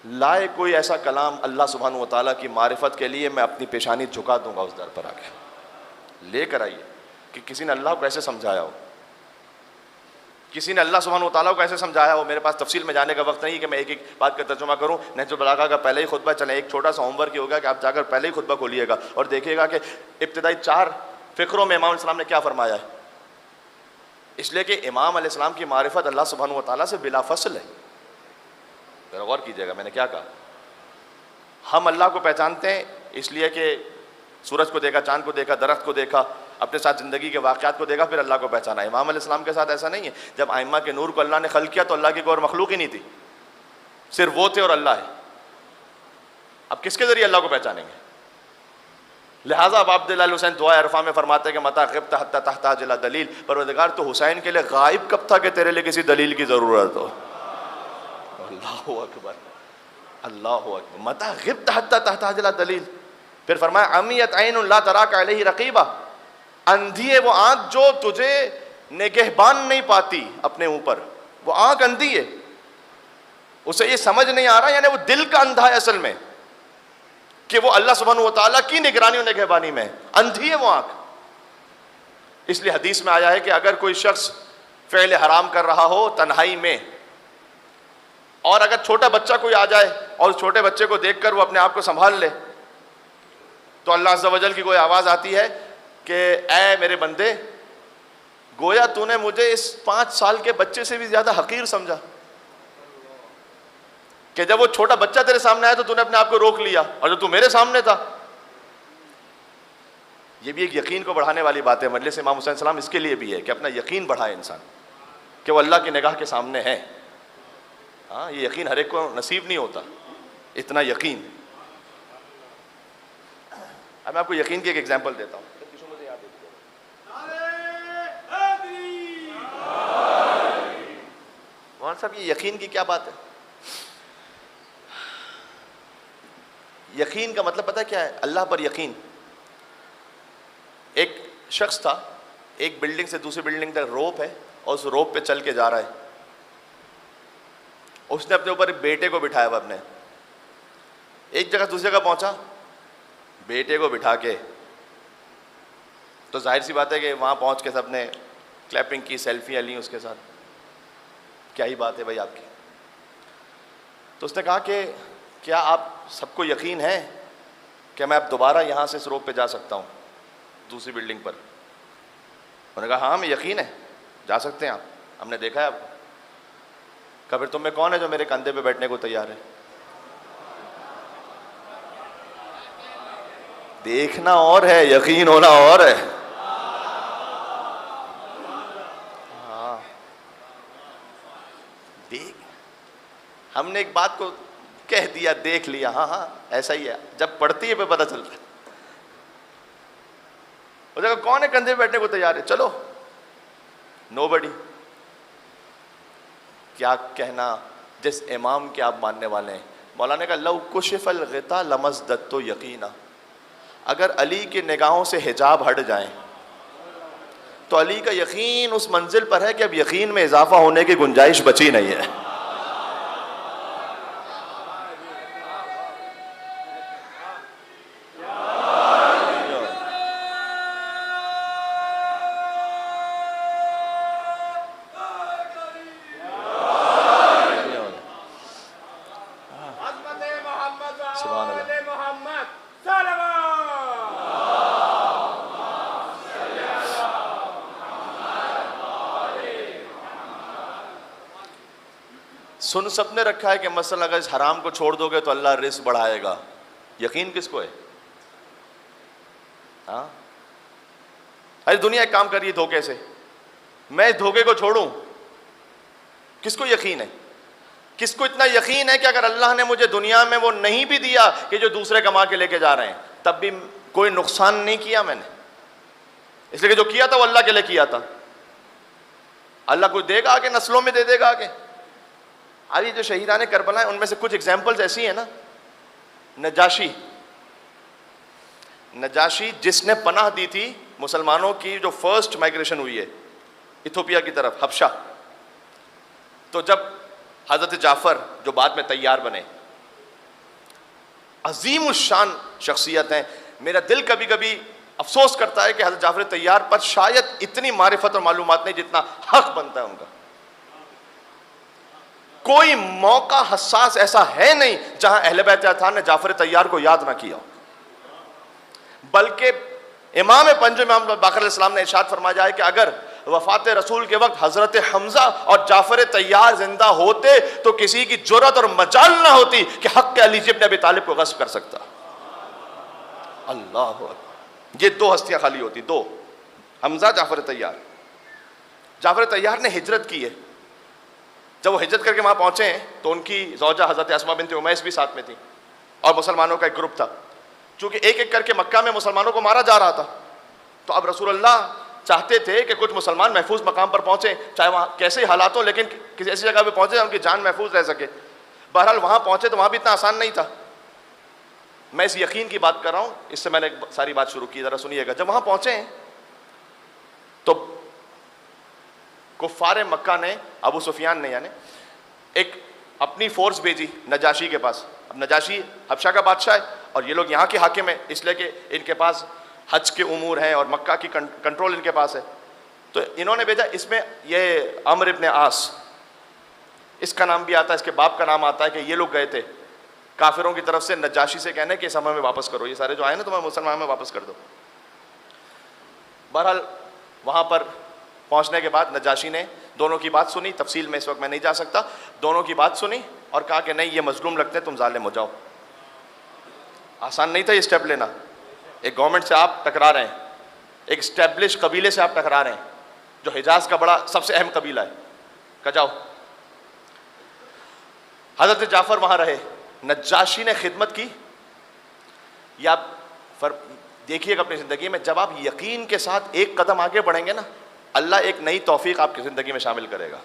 लाए कोई ऐसा कलाम अल्लाह सुब्हानहू व तआला की मारिफत के लिए, मैं अपनी पेशानी झुका दूंगा उस दर पर आके। लेकर आइए कि किसी ने अल्लाह को ऐसे समझाया हो, किसी ने अल्लाह सुब्हानहू व तआला को ऐसे समझाया हो। मेरे पास तफसील में जाने का वक्त नहीं कि मैं एक एक बात का तर्जुमा करूँ। नहजुल बलागा का पहले ही खुतबा चले, एक छोटा सा होमवर्क ही होगा कि आप जाकर पहले ही खुतबा खोलिएगा और देखिएगा कि इब्तिदाई 4 फ़िक्रों में इमाम अलैहिस्सलाम ने क्या फरमाया है। इसलिए कि इमाम अलैहिस्सलाम की मारिफत अल्लाह सुब्हानहू व तआला से बिला फसल है। जरा गौर कीजिएगा मैंने क्या कहा। हम अल्लाह को पहचानते हैं इसलिए कि सूरज को देखा, चांद को देखा, दरख्त को देखा, अपने साथ ज़िंदगी के वाक़यात को देखा, फिर अल्लाह को पहचाना। इमाम अलैहिस्सलाम के साथ ऐसा नहीं है। जब आइम्मा के नूर को अल्लाह ने खल्क़ किया तो अल्लाह की कोई और मखलूक ही नहीं थी, सिर्फ वो थे और अल्लाह है। अब किसके ज़रिए अल्लाह को पहचानेंगे? लिहाजा अब अब्दुल्लाह हुसैन दुआ अरफा में फरमाते हैं कि मता ग़िब्ता हत्ता तहताज इला दलील, परवरदिगार तो हुसैन के लिए गायब कब था कि तेरे लिए किसी दलील की ज़रूरत हो। अल्लाहु अकबर, अल्लाहु अकबर। मता ग़िब्ता हत्ता तहताज इला दलील। फिर फरमाया अमियत ऐनुन ला तराका अलैहि रक़ीबा, अंधी है वो आँख जो तुझे निगहबान नहीं पाती अपने ऊपर, वो आँख अंधी है, उसे ये समझ नहीं आ रहा, यानी वो दिल का अंधा है असल में कि वो अल्लाह सुब्हानहू व तआला की निगरानी और निगहबानी में अंधी है वो आँख। इसलिए हदीस में आया है कि अगर कोई शख्स फ़ेल हराम कर रहा हो तन्हाई में, और अगर छोटा बच्चा कोई आ जाए और उस छोटे बच्चे को देखकर वो अपने आप को संभाल ले, तो अल्लाह अज़्ज़ा वजल की कोई आवाज़ आती है कि ऐ मेरे बंदे, गोया तूने मुझे इस 5 साल के बच्चे से भी ज़्यादा हकीर समझा कि जब वो छोटा बच्चा तेरे सामने आया तो तूने अपने आप को रोक लिया, और जब तू मेरे सामने था। ये भी एक यकीन को बढ़ाने वाली बात है। मजलिस इमाम हुसैन सलाम इसके लिए भी है कि अपना यकीन बढ़ाए इंसान कि वो अल्लाह की निगाह के सामने है। हाँ, ये यकीन हर एक को नसीब नहीं होता, इतना यकीन। अब मैं आपको यकीन की एक एग्जांपल देता हूँ। मौलाना साहब, ये यकीन की क्या बात है? यकीन का मतलब पता है क्या है? अल्लाह पर यकीन। एक शख्स था, एक बिल्डिंग से दूसरी बिल्डिंग तक रोप है और उस रोप पे चल के जा रहा है। उसने अपने ऊपर एक बेटे को बिठाया हुआ, अपने एक जगह दूसरी जगह पहुंचा, बेटे को बिठा के, तो जाहिर सी बात है कि वहाँ पहुँच के सबने क्लैपिंग की, सेल्फियाँ ली उसके साथ। क्या ही बात है भाई आपकी। तो उसने कहा कि क्या आप सबको यकीन है कि मैं अब दोबारा यहाँ से इस रोप पे जा सकता हूँ दूसरी बिल्डिंग पर? उन्होंने कहा हाँ, मैं यकीन है, जा सकते हैं आप, हमने देखा है आपको। कहा फिर तुम में कौन है जो मेरे कंधे पे बैठने को तैयार है? देखना और है, यकीन होना और है। हाँ, देख, हमने एक बात को कह दिया, देख लिया, हाँ हाँ ऐसा ही है, जब पढ़ती है पे पता चलता है। उस जगह कौन है कंधे पे बैठने को तैयार है? चलो, नोबडी। क्या कहना जिस इमाम के आप मानने वाले हैं। मौलाना ने कहा लव कुशिफल गिता लमज़दत्तो यकीना, अगर अली की निगाहों से हिजाब हट जाएं तो अली का यकीन उस मंजिल पर है कि अब यकीन में इजाफा होने की गुंजाइश बची नहीं है। सुन सबने रखा है कि मसलन अगर इस हराम को छोड़ दोगे तो अल्लाह रिस्क बढ़ाएगा। यकीन किसको है? हाँ, अरे दुनिया एक काम कर रही है धोखे से, मैं इस धोखे को छोड़ूं? किसको यकीन है? किसको इतना यकीन है कि अगर अल्लाह ने मुझे दुनिया में वो नहीं भी दिया कि जो दूसरे कमा के लेके जा रहे हैं, तब भी कोई नुकसान नहीं किया मैंने, इसलिए कि जो किया था वो अल्लाह के लिए किया था। अल्लाह को देगा आगे, नस्लों में दे देगा आगे। अभी जो शहीदान करबला है उनमें से कुछ एग्जाम्पल्स ऐसी है ना, नजाशी जिसने पनाह दी थी मुसलमानों की, जो फर्स्ट माइग्रेशन हुई है इथोपिया की तरफ, हबशा, तो जब हजरत जाफर जो बाद में तैयार बने, अजीम शान शख्सियत हैं, मेरा दिल कभी कभी अफसोस करता है कि हजरत जाफर तैयार पर शायद इतनी मारिफत और मालूमात नहीं जितना हक बनता है उनका। कोई मौका हसास ऐसा है नहीं जहां अहले बैत अताहर ने जाफर तैयार को याद ना किया, बल्कि इमाम पंज इमाम बाकर अलैहिस्सलाम ने इरशाद फरमाया है कि अगर वफात रसूल के वक्त हजरत हमजा और जाफर तैयार जिंदा होते तो किसी की जुर्रत और मजाल ना होती कि हक के अली इब्न अबी तालिब को गस्ब कर सकता। अल्लाह अकबर, ये दो हस्तियां खाली होती, दो, हमजा जाफर तैयार। जाफर तैयार ने हिजरत की है। जब वो हिजरत करके वहां पहुंचे हैं तो उनकी ज़ौजा हजरत अस्मा बिन्त उमैस भी साथ में थी और मुसलमानों का एक ग्रुप था। चूंकि एक एक करके मक्का में मुसलमानों को मारा जा रहा था, तो अब रसूलुल्लाह चाहते थे कि कुछ मुसलमान महफूज मकाम पर पहुंचे, चाहे वहाँ कैसे ही हालात हो, लेकिन किसी ऐसी जगह पे पहुंचे उनकी जान महफूज रह सके। बहरहाल वहां पहुंचे तो वहां भी इतना आसान नहीं था। मैं इस यकीन की बात कर रहा हूं, इससे मैंने सारी बात शुरू की, जरा सुनिएगा। जब वहां पहुंचे तो कुफ्फार मक्का ने, अबू सुफियान ने यानी, एक अपनी फोर्स भेजी नजाशी के पास। अब नजाशी हबशा का बादशाह है और ये लोग यहाँ के हाकिम है, इसलिए कि इनके पास हज के उमूर हैं और मक्का की कंट्रोल इनके पास है। तो इन्होंने भेजा, इसमें ये अम्र इब्न आस, इसका नाम भी आता है, इसके बाप का नाम आता है, कि ये लोग गए थे काफिरों की तरफ से नजाशी से कहने कि समय में वापस करो, ये सारे जो आए ना तुम्हें मुसलमान में वापस कर दो। बहरहाल वहाँ पर पहुँचने के बाद नजाशी ने दोनों की बात सुनी, तफसील में इस वक्त मैं नहीं जा सकता, दोनों की बात सुनी और कहा कि नहीं, ये मजलूम लगते हैं, तुम जालिम हो जाओ। आसान नहीं था ये स्टेप लेना। एक गवर्नमेंट से आप टकरा रहे हैं, एक स्टैब्लिश कबीले से आप टकरा रहे हैं जो हिजाज का बड़ा सबसे अहम कबीला है, कहा जाओ। हजरत जाफर वहां रहे, नजाशी ने खिदमत की। या देखिएगा अपनी ज़िंदगी में, जब आप यकीन के साथ एक कदम आगे बढ़ेंगे ना, अल्लाह एक नई तौफीक आपकी ज़िंदगी में शामिल करेगा।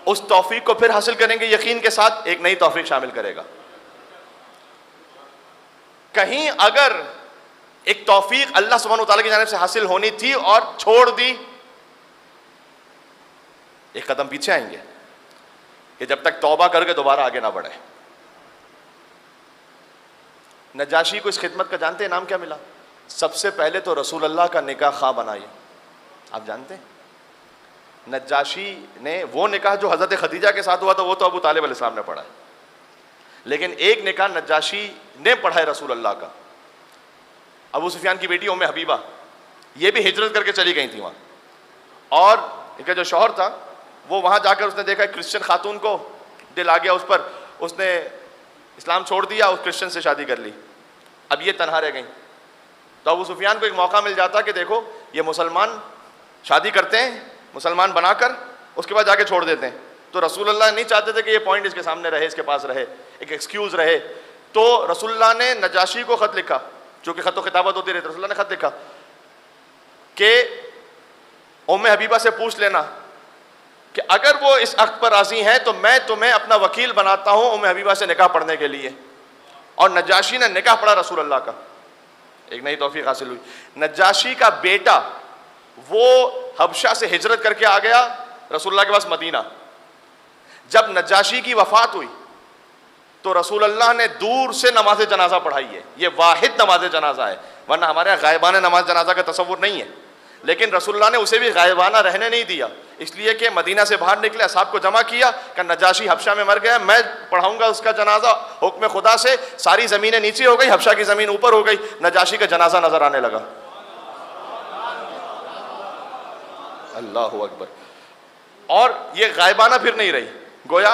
उस तौफीक को फिर हासिल करेंगे यकीन के साथ, एक नई तौफीक शामिल करेगा। कहीं अगर एक तौफीक अल्लाह सुब्हानहू तआला की जानिब से हासिल होनी थी और छोड़ दी, एक कदम पीछे आएंगे कि जब तक तौबा करके दोबारा आगे ना बढ़े। नजाशी को इस खिदमत का जानते हैं नाम क्या मिला? सबसे पहले तो रसूल अल्लाह का निकाह खा बनाई। आप जानते हैं नजाशी ने वो निकाह जो हजरत खदीजा के साथ हुआ था वो तो अबू तालिब अलैहिस्सलाम ने पढ़ा है, लेकिन एक निकाह नजाशी ने पढ़ा है रसूल अल्लाह का। अबू सुफियान की बेटी उम्मे हबीबा, ये भी हिजरत करके चली गई थी वहाँ, और इनका जो शौहर था वो वहाँ जाकर उसने देखा क्रिश्चियन खातून को, दिल आ गया उस पर, उसने इस्लाम छोड़ दिया, उस क्रिश्चियन से शादी कर ली। अब ये तनहा रह गई। तो अबू सुफियान को एक मौका मिल जाता कि देखो ये मुसलमान शादी करते हैं, मुसलमान बनाकर उसके बाद जाके छोड़ देते हैं। तो रसूलुल्लाह नहीं चाहते थे कि ये पॉइंट इसके सामने रहे, इसके पास रहे, एक एक्सक्यूज़ रहे। तो रसूलुल्लाह ने नजाशी को ख़त लिखा, चूँकि ख़त व खिताबत होती रहती, रसूलुल्लाह ने ख़त लिखा कि उम्मे हबीबा से पूछ लेना कि अगर वो इस अक़्द पर राज़ी हैं तो मैं तुम्हें अपना वकील बनाता हूँ उम्मे हबीबा से निकाह पढ़ने के लिए। और नजाशी ने निकाह पढ़ा रसूलुल्लाह का, एक नई तौफीक हासिल हुई। नजाशी का बेटा वो हबशा से हिजरत करके आ गया रसूलुल्लाह के पास मदीना। जब नजाशी की वफात हुई तो रसूलुल्लाह ने दूर से नमाज जनाजा पढ़ाई है। ये वाहिद नमाज जनाजा है, वरना हमारे यहाँ गायबाना नमाज जनाजा का तसव्वुर नहीं है, लेकिन रसूलुल्लाह ने उसे भी गायबाना रहने नहीं दिया, इसलिए कि मदीना से बाहर निकले, असहाब को जमा किया कि नजाशी हबशा में मर गया, मैं पढ़ाऊंगा उसका जनाजा हुक्म खुदा से। सारी ज़मीनें नीचे हो गई, हबशा की ज़मीन ऊपर हो गई, नजाशी का जनाजा नजर आने लगा। अल्लाहु अकबर। और ये गायबाना फिर नहीं रही, गोया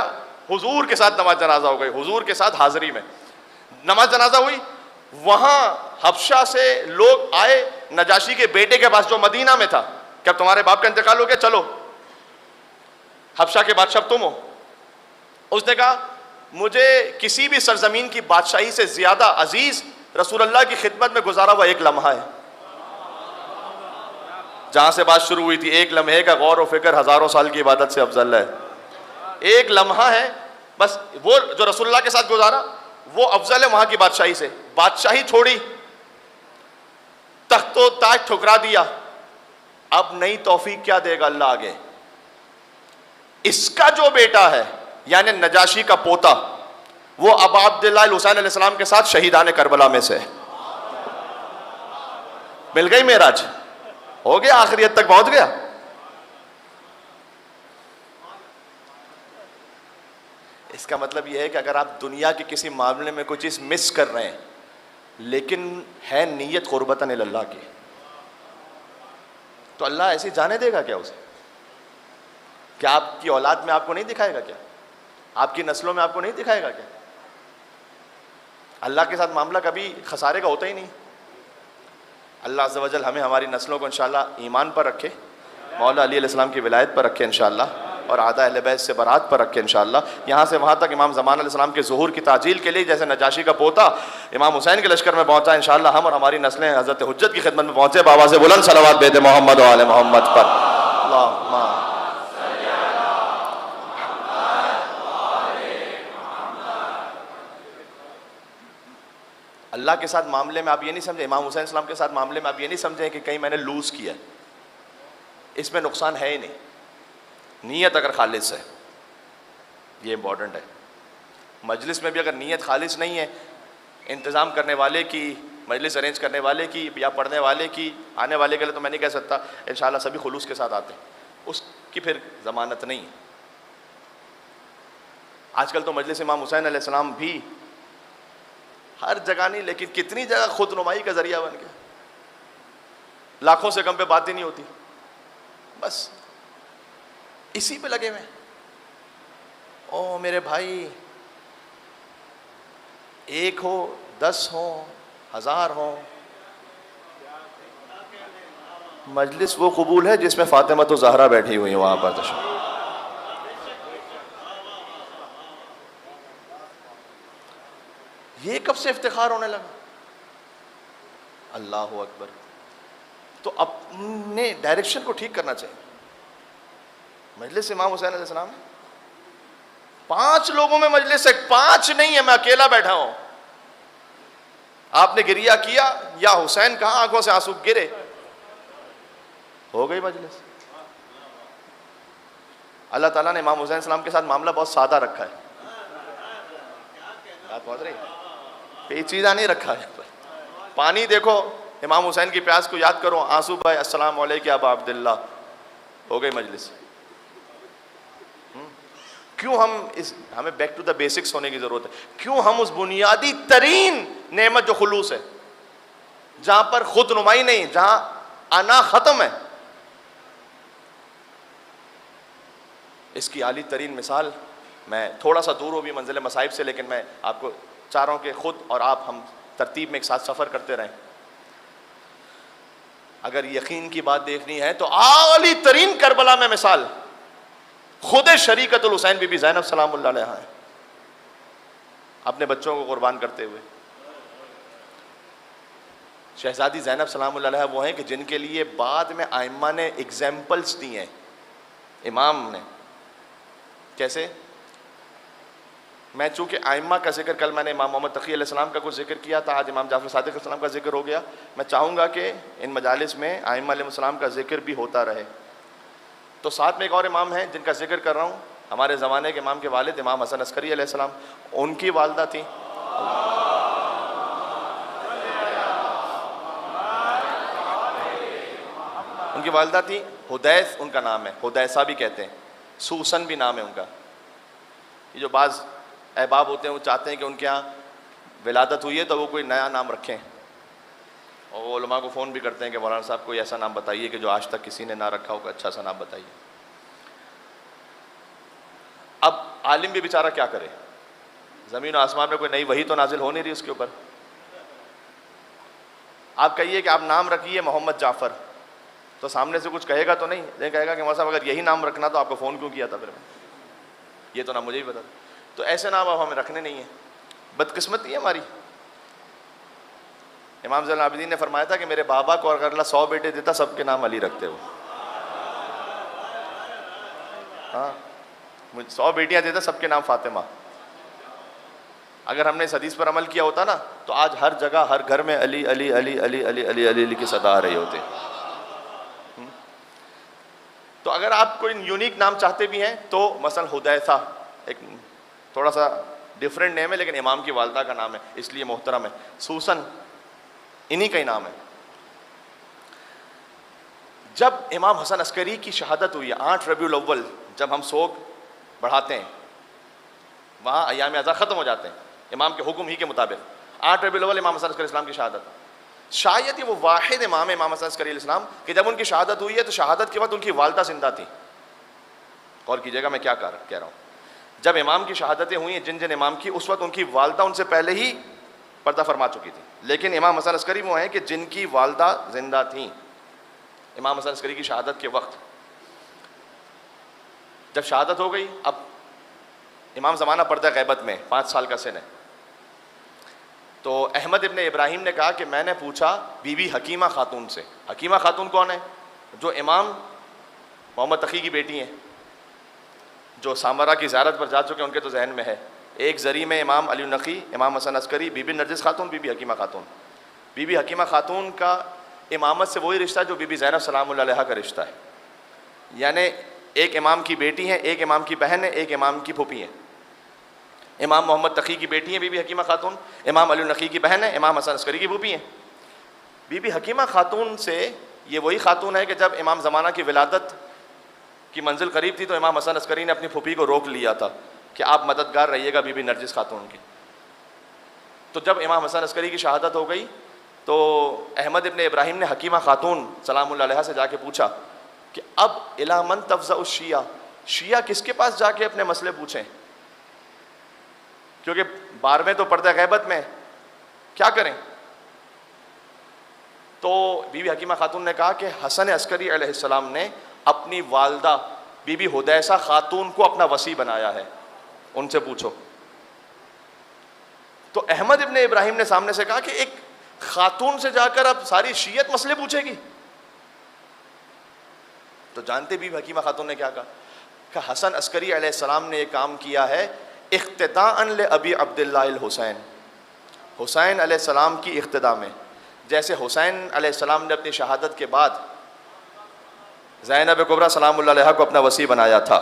हुजूर के साथ नमाज जनाजा हो गई, हुजूर के साथ हाजिरी में नमाज जनाजा हुई। वहाँ हबशा से लोग आए नजाशी के बेटे के पास जो मदीना में था, क्या तुम्हारे बाप का इंतकाल हो गया, चलो हबशा के बादशाह तुम हो। उसने कहा मुझे किसी भी सरजमीन की बादशाही से ज्यादा अजीज रसूलुल्लाह की खिदमत में गुजारा हुआ एक लम्हा है। जहां से बात शुरू हुई थी, एक लम्हे का गौर व फिक्र हजारों साल की इबादत से अफजल है। एक लम्हा है बस, वो जो रसूलुल्लाह के साथ गुजारा वो अफजल है वहां की बादशाही से। बादशाही छोड़ी, तख्तो ताज ठुकरा दिया, अब नई तौफीक क्या देगा अल्लाह आगे? इसका जो बेटा है यानी नजाशी का पोता, वो अब अब्दुल्लाह हुसैन अलैहिस्सलाम के साथ शहीदान करबला में से मिल गई, मेराज हो गया, आखिरियत तक पहुंच गया। इसका मतलब यह है कि अगर आप दुनिया के किसी मामले में कोई चीज़ मिस कर रहे हैं, लेकिन है नीयत कुर्बतन इल्लाह की, तो अल्लाह ऐसी जाने देगा क्या उसे? क्या आपकी औलाद में आपको नहीं दिखाएगा क्या? आपकी नस्लों में आपको नहीं दिखाएगा क्या? अल्लाह के साथ मामला कभी खसारे का होता ही नहीं। अल्लाह अज़्ज़ वजल हमें हमारी नस्लों को इंशाअल्लाह ईमान पर रखे, मौला अली अलैहिस्सलाम की विलायत पर रखे इंशाअल्लाह, और आदा अहले बैत से बरात पर रखे इंशाअल्लाह। यहाँ से वहाँ तक इमाम ज़मान अलैहिस्सलाम के ज़ुहूर की ताजील के लिए जैसे नजाशी का पोता इमाम हुसैन के लश्कर में पहुँचा, इंशाअल्लाह हम और हमारी नस्लें हज़रत हुज्जत की खिदमत में पहुँचे। बाबा से बुलंद सलावत बेदे मोहम्मद व आले मोहम्मद पर। अल्लाहुम्मा अल्लाह के साथ मामले में आप ये नहीं समझे, इमाम हुसैन सलाम के साथ मामले में आप ये नहीं समझे कि कहीं मैंने लूज़ किया, इसमें नुकसान है ही नहीं। नीयत अगर खालिस है, ये इंपॉर्टेंट है। मजलिस में भी अगर नीयत खालिस नहीं है, इंतज़ाम करने वाले की, मजलिस अरेंज करने वाले की या पढ़ने वाले की, आने वाले के लिए तो मैं नहीं कह सकता, इंशाअल्लाह सभी खुलूस के साथ आते हैं, उसकी फिर ज़मानत नहीं है। आजकल तो मजलिस इमाम हुसैन अलैहिस्सलाम भी हर जगह नहीं, लेकिन कितनी जगह खुद नुमाई का जरिया बन गया। लाखों से कम पे बात ही नहीं होती, बस इसी पे लगे हुए। ओ मेरे भाई, एक हो, 10 हो, 1000 हो, मजलिस वो कबूल है जिसमें फातिमा तो ज़हरा बैठी हुई है वहां पर। तो ये कब से इफ्तिखार होने लगा? अल्लाह अकबर। तो अपने डायरेक्शन को ठीक करना चाहिए। मजलिस इमाम हुसैन अलैहिस्सलाम 5 लोगों में मजलिस है, 5 नहीं है, मैं अकेला बैठा हूं। आपने गिरिया किया या हुसैन कहा आंखों से आंसू गिरे, हो गई मजलिस। अल्लाह ताला ने इमाम हुसैन सलाम के साथ मामला बहुत सादा रखा है। बात पहुंच रही, पेचीदा नहीं रखा है। पानी देखो, इमाम हुसैन की प्यास को याद करो, आंसू भाई अस्सलाम वालेकुम अबा अब्दुल्ला, हो गई मजलिस। क्यों हमें बैक टू द बेसिक्स होने की जरूरत है। क्यों हम उस बुनियादी तरीन नेमत जो खुलूस है, जहां पर खुद नुमाई नहीं, जहां आना खत्म है, इसकी आली तरीन मिसाल, मैं थोड़ा सा दूर हूँ भी मंजिल मसाइब से, लेकिन मैं आपको चाह रहा हूँ कि खुद और आप हम तरतीब में एक साथ सफ़र करते रहें। अगर यकीन की बात देखनी है तो आली तरीन करबला में मिसाल खुद शरीकतुल हुसैन बीबी ज़ैनब सलामुल्लाह अलैहा है, अपने बच्चों को कुर्बान करते हुए। शहजादी ज़ैनब सलामुल्लाह अलैहा वो हैं कि जिनके लिए बाद में आइम्मा ने एग्जाम्पल्स दिए हैं, इमाम ने। कैसे? मैं चूँकि आइम्मा का जिक्र, कल मैंने इमाम मोहम्मद तक़ी अलैहिस्सलाम का कुछ जिक्र किया था, आज इमाम जाफ़र सादिक़ अलैहिस्सलाम का जिक्र हो गया। मैं चाहूँगा कि इन मजालिस में आइम्मा अलैहिस्सलाम का जिक्र भी होता रहे। तो साथ में एक और इमाम हैं जिनका जिक्र कर रहा हूँ, हमारे ज़माने के इमाम के वालिद इमाम हसन अस्करी अलैहिस्सलाम। उनकी वालदा थी, उनकी वालदा थी हुदैस, उनका नाम है, हुदैसा भी कहते हैं, सूसन भी नाम है उनका। ये जो बाज़ अहबाब होते हैं वो चाहते हैं कि उनके यहाँ विलादत हुई है तो वो कोई नया नाम रखें, और वो उलमा को फ़ोन भी करते हैं कि मौलाना साहब कोई ऐसा नाम बताइए कि जो आज तक किसी ने ना रखा हो, अच्छा सा नाम बताइए। अब आलिम भी बेचारा क्या करे, ज़मीन और आसमान में कोई नई वही तो नाजिल हो नहीं रही उसके ऊपर। आप कहिए कि आप नाम रखिए मोहम्मद जाफ़र, तो सामने से कुछ कहेगा तो नहीं, लेकिन कहेगा कि मौलाना साहब अगर यही नाम रखना तो आपको फ़ोन क्यों किया था फिर? ये तो ना मुझे ही पता। तो ऐसे नाम अब हमें रखने नहीं है, बदकिस्मती है हमारी। इमाम ज़ैनुल आबिदीन ने फरमाया था कि मेरे बाबा को अगर अल्लाह 100 बेटे देता, सबके नाम अली रखते हो। हाँ, मुझे 100 बेटियां देता, सबके नाम फातिमा। अगर हमने इस हदीस पर अमल किया होता ना, तो आज हर जगह हर घर में अली अली अली अली अली अली अली अली की सदा आ रही होती। तो अगर आप कोई यूनिक नाम चाहते भी हैं तो मसलन हुदैसा एक थोड़ा सा डिफरेंट नेम है, लेकिन इमाम की वालदा का नाम है इसलिए मोहतरम है। सूसन इन्हीं का ही नाम है। जब इमाम हसन अस्करी की शहादत हुई 8 रबीउल अव्वल, जब हम सोग बढ़ाते हैं, वहाँ अय्याम अज़ा ख़त्म हो जाते हैं इमाम के हुक्म ही के मुताबिक। 8 रबीउल अव्वल इमाम हसन अस्करी इस्लाम की शहादत। शायद ही वो वाहिद इमाम इमाम हसन अस्करी अलैहिस्सलाम कि जब उनकी शहादत हुई है तो शहादत के वक्त उनकी वालदा जिंदा थी। गौर कीजिएगा मैं क्या कह रहा हूँ। जब इमाम की शहादतें हुई हैं जिन जिन इमाम की, उस वक्त उनकी वालदा उनसे पहले ही पर्दा फरमा चुकी थी। लेकिन इमाम हसन अस्करी वो हैं कि जिनकी वालदा जिंदा थी इमाम हसन अस्करी की शहादत के वक्त। जब शहादत हो गई, अब इमाम ज़माना पर्दा गैबत में 5 साल का सिन है। तो अहमद इब्न इब्राहिम ने कहा कि मैंने पूछा बीबी हकीमा खातून से। हकीमा खातून कौन है? जो इमाम मोहम्मद तकी की बेटी हैं, जो सामरा की ज़ियारत पर जा चुके हैं, उनके तो जहन में है। एक ज़री में इमाम अली नकी, इमाम हसन अस्करी, बीबी नरजिस खातून, बीबी हकीमा खातून। बीबी हकीमा खातून का इमामत से वही रिश्ता जो बीबी ज़ैनब सलामुल्लाह अलैहा का रिश्ता है। यानी एक इमाम की बेटी है, एक इमाम की बहन है, एक इमाम की फूफी है। इमाम मोहम्मद तकी की बेटी है बीबी हकीमा खातून, इमाम अली नकी की बहन है, इमाम हसन अस्करी की फूफी है। बीबी हकीमा खातून से ये वही खातून है कि जब इमाम ज़माना की विलादत की मंजिल करीब थी तो इमाम हसन अस्करी ने अपनी फूफी को रोक लिया था कि आप मददगार रहिएगा बीबी नरजिस खातून की। तो जब इमाम हसन अस्करी की शहादत हो गई तो अहमद इब्न इब्राहिम ने हकीमा खातून सलामुल्लाह अलैहा से जाके पूछा कि अब इला मन तफ़ज़अ शिया, शिया किसके पास जाके अपने मसले पूछें, क्योंकि 12वें तो पर्दा गैबत में, क्या करें। तो बीबी हकीमा खातून ने कहा कि हसन अस्करी अलैहिस्सलाम ने अपनी वालदा बीबी हुदैसा खातून को अपना वसी बनाया है, उनसे पूछो। तो अहमद इब्न इब्राहिम ने सामने से कहा कि एक खातून से जाकर अब सारी शियत मसले पूछेगी। तो जानते बीबी हकीमा खातून ने क्या कहा कि हसन अस्करी अलैहिस्सलाम ने एक काम किया है इख्तिदाअन ले अबी अब्दुल्लाह हुसैन, हुसैन अलैहिस्सलाम की इख्तिदा में। जैसे हुसैन अलैहिस्सलाम ने अपनी शहादत के बाद ज़ैनब कुबरा सलामुल्लाह अलैहा को अपना वसी बनाया था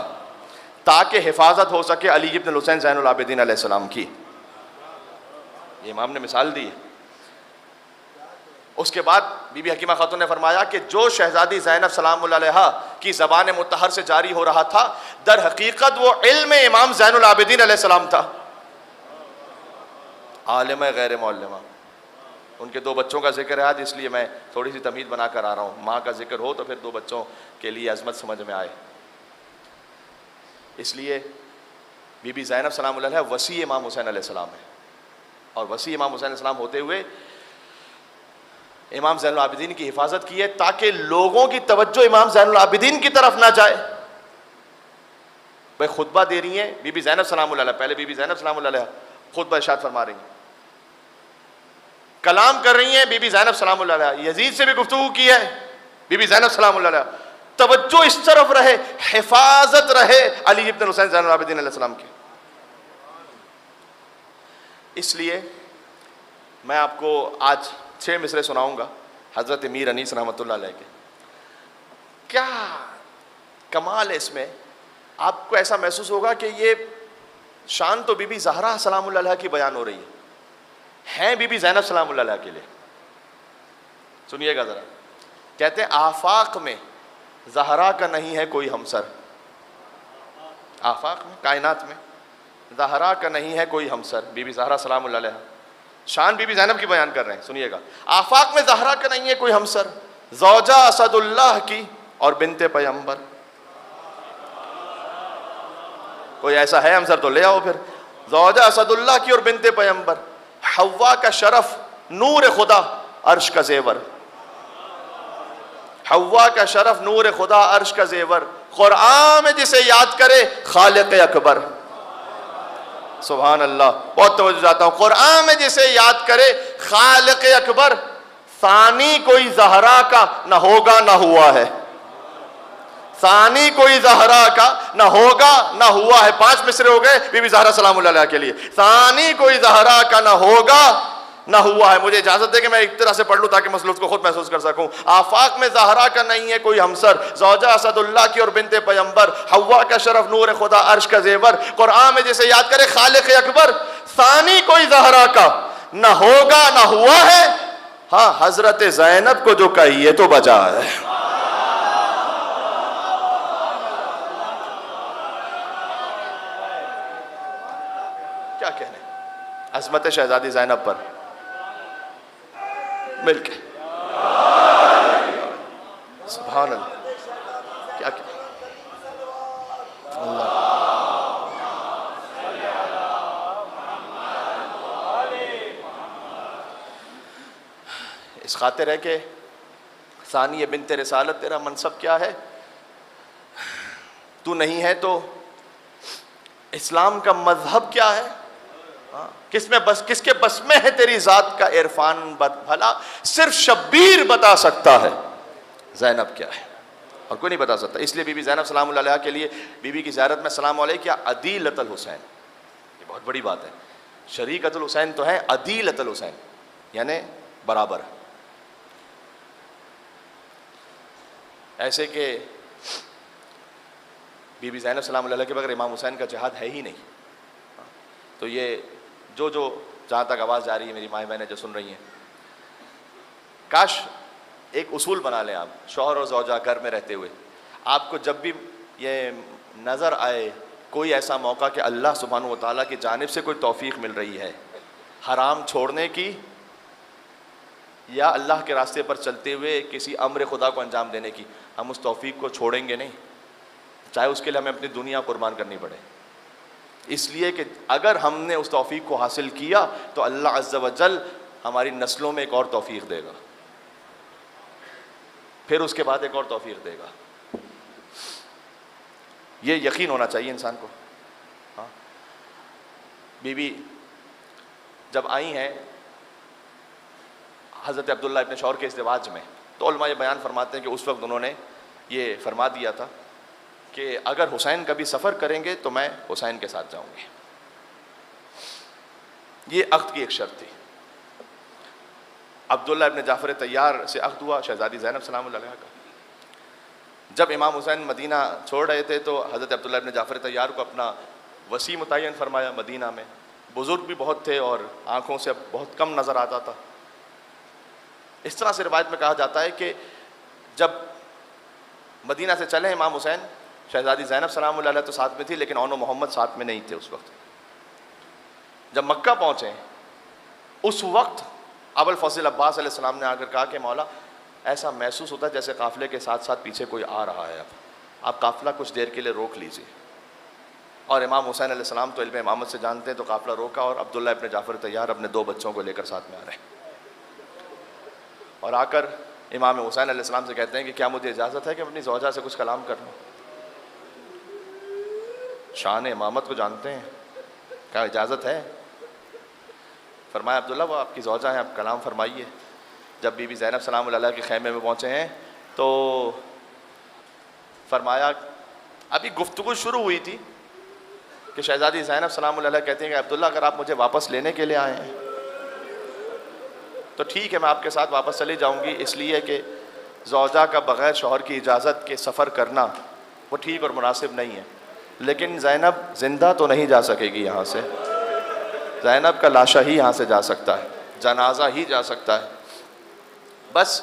ताकि हिफाजत हो सके अली इब्न हुसैन ज़ैनुल आबिदीन अलैहिस्सलाम की। ये इमाम ने मिसाल दी है। उसके बाद बीबी हकीमा खातून ने फरमाया कि जो शहजादी ज़ैनब सलामुल्लाह अलैहा की ज़बान मुतहर से जारी हो रहा था, दर हकीकत वो इल्म इमाम ज़ैनुल आबिदीन अलैहिस्सलाम था, आलिम गैर मुअल्लिमा। उनके 2 बच्चों का जिक्र है आज, इसलिए मैं थोड़ी सी तमीद बना कर आ रहा हूँ। माँ का जिक्र हो तो फिर 2 बच्चों के लिए अजमत समझ में आए। इसलिए बीबी ज़ैनब सलामुल्लाह अलैहा वसी इमाम हुसैन अलैहिस्सलाम है, और वसी इमाम हुसैन अलैहिस्सलाम होते हुए इमाम ज़ैनुल आबिदीन की हिफाजत की है ताकि लोगों की तवज्जो इमाम ज़ैनुल आबिदीन की तरफ ना जाए। भाई खुतबा दे रही हैं बीबी ज़ैनब सलामुल्लाह अलैहा, पहले बीबी ज़ैनब सलामुल्लाह अलैहा खुतबा इरशाद फरमा रही हैं, कलाम कर रही हैं बीबी ज़ैनब सलामुल्लाह अलैहा, यजीद से भी गुफ्तगू की है बीबी ज़ैनब सलामुल्लाह अलैहा। तवज्जो इस तरफ रहे, हिफाजत रहे अली इब्न हुसैन ज़ैनुल आबिदीन अलैहिस्सलाम की। इसलिए मैं आपको आज 6 मिसरे सुनाऊंगा हज़रत मीर अनीस रहमतुल्लाह अलैह के। क्या कमाल है इसमें, आपको ऐसा महसूस होगा कि ये शान तो बीबी ज़हरा सलामुल्लाह अलैहा की बयान हो रही है बीबी ज़ैनब सलामुल्लाह अलैहा के लिए। सुनिएगा ज़रा, कहते हैं आफाक में ज़हरा का नहीं है कोई हमसर, आफाक में कायनात में ज़हरा का नहीं है कोई हमसर, बीबी ज़हरा सलामुल्लाह अलैहा शान बीबी ज़ैनब की बयान कर रहे हैं। सुनिएगा, आफाक में ज़हरा का नहीं है कोई हमसर, ज़ौजा असदुल्लाह की और बिनते पैगंबर। कोई ऐसा है हमसर तो ले आओ फिर। ज़ौजा असदुल्लाह की और बिनते पैगंबर, हव्वा का शरफ नूर खुदा अर्श का जेवर, हव्वा का शरफ नूर खुदा अर्श का जेवर, कुरान में जिसे याद करे खालिक अकबर। सुभान अल्लाह, बहुत तवज्जो चाहता हूँ। कुरान में जिसे याद करे खालिक अकबर, सानी कोई ज़हरा का न होगा न हुआ है, सानी कोई ज़हरा का न होगा न हुआ है। 5 मिसरे हो गए बीबी ज़हरा सलामुल्लाह अलैहा के लिए। सानी कोई ज़हरा का न होगा न हुआ है। मुझे इजाजत दे कि मैं एक तरह से पढ़ लूँ ताकि मसले को खुद महसूस कर सकूँ। आफाक में ज़हरा का नहीं है कोई हमसर, ज़ौजा असदुल्लाह की और बिनते पैगंबर, हव्वा का शरफ नूर खुदा अर्श का जेवर, कुरान में जिसे याद करे खालिक अकबर, सानी कोई ज़हरा का न होगा न हुआ है। हाँ, हजरत ज़ैनब को जो कहिए तो बजा है। क्या कहने अज़मत शहजादी ज़ैनब पर। मिलके। सुभान अल्लाह, क्या क्या अल्लाह। इस खातिर है कि सानिया बिन्त रिसालत, तेरा मनसब क्या है? तू नहीं है तो इस्लाम का मजहब क्या है? किसमें बस, किसके बस में है तेरी जात का इरफान? भला सिर्फ शब्बीर बता सकता है ज़ैनब क्या है, और कोई नहीं बता सकता। इसलिए बीबी ज़ैनब सलाम अलैहा के लिए बीबी की ज़ियारत में सलाम अलैका अदीलतल हुसैन, ये बहुत बड़ी बात है। शरीकतुल हुसैन तो है, अदीलतल हुसैन यानी बराबर। ऐसे कि बीबी ज़ैनब सलाम अलैहा के बगैर इमाम हुसैन का जिहाद है ही नहीं। तो ये जो जहाँ तक आवाज़ जा रही है, मेरी माएँ बहनें जो सुन रही हैं, काश एक उसूल बना लें आप, शौहर और ज़ौजा घर में रहते हुए, आपको जब भी ये नज़र आए कोई ऐसा मौका कि अल्लाह सुब्हानहू व तआला की जानिब से कोई तौफीक मिल रही है हराम छोड़ने की, या अल्लाह के रास्ते पर चलते हुए किसी अम्र खुदा को अंजाम देने की, हम उस तौफीक को छोड़ेंगे नहीं, चाहे उसके लिए हमें अपनी दुनिया कुर्बान करनी पड़े। इसलिए कि अगर हमने उस तौफीक को हासिल किया तो अल्लाह अज़्ज़ा व जल हमारी नस्लों में एक और तौफीक देगा, फिर उसके बाद एक और तौफीक देगा। ये यकीन होना चाहिए इंसान को। हाँ, बीबी जब आई हैं हज़रत अब्दुल्लाह इब्न शौर के इज़्दिवाज में, तो उलमा ये बयान फरमाते हैं कि उस वक्त उन्होंने ये फरमा दिया था कि अगर हुसैन कभी सफ़र करेंगे तो मैं हुसैन के साथ जाऊंगी। ये अक़्द की एक शर्त थी। अब्दुल्लाह इब्न जाफ़र तैयार से अक़्द हुआ शहज़ादी ज़ैनब सलाम अलैहा का। जब इमाम हुसैन मदीना छोड़ रहे थे तो हज़रत अब्दुल्लाह इब्न जाफ़र तैयार को अपना वसी मुतय्यन फरमाया। मदीना में बुज़ुर्ग भी बहुत थे और आँखों से बहुत कम नज़र आता था। इस तरह से रिवायत में कहा जाता है कि जब मदीना से चले इमाम हुसैन, शहज़ादी ज़ैनब सलाम अलैहा तो साथ में थी, लेकिन औनो मोहम्मद साथ में नहीं थे उस वक्त। जब मक्का पहुँचे उस वक्त अबुल फ़ज़ल अब्बास अलैहिस्सलाम ने आकर कहा कि मौला, ऐसा महसूस होता है जैसे काफ़िले के साथ साथ पीछे कोई आ रहा है, अब आप काफ़िला कुछ देर के लिए रोक लीजिए। और इमाम हुसैन अलैहिस्सलाम तो इल्म इमामत से जानते हैं, तो काफ़िला रोका और अब्दुल्लाह इब्न जाफ़र तैयार अपने 2 बच्चों को लेकर साथ में आ रहे हैं। और आकर इमाम हुसैन अलैहिस्सलाम से कहते हैं कि क्या मुझे इजाज़त है कि अपनी ज़ौजा से कुछ कलाम कर लूँ? शान इमामत को जानते हैं, क्या इजाज़त है? फरमाया अब्दुल्ला, वो आपकी ज़ौजा है, आप कलाम फरमाइए। जब बीबी ज़ैनब सलाम अलैहा के ख़ैमे में पहुँचे हैं तो फरमाया, अभी गुफ्तगू शुरू हुई थी कि शहज़ादी ज़ैनब सलाम अलैहा कहती हैं कि अब्दुल्ला, अगर आप मुझे वापस लेने के लिए आए हैं तो ठीक है, मैं आपके साथ वापस चली जाऊँगी, इसलिए कि ज़ौजा का बग़ैर शौहर की इजाज़त के सफ़र करना वो ठीक और मुनासिब नहीं है। लेकिन ज़ैनब ज़िंदा तो नहीं जा सकेगी यहाँ से, ज़ैनब का लाशा ही यहाँ से जा सकता है, जनाजा ही जा सकता है। बस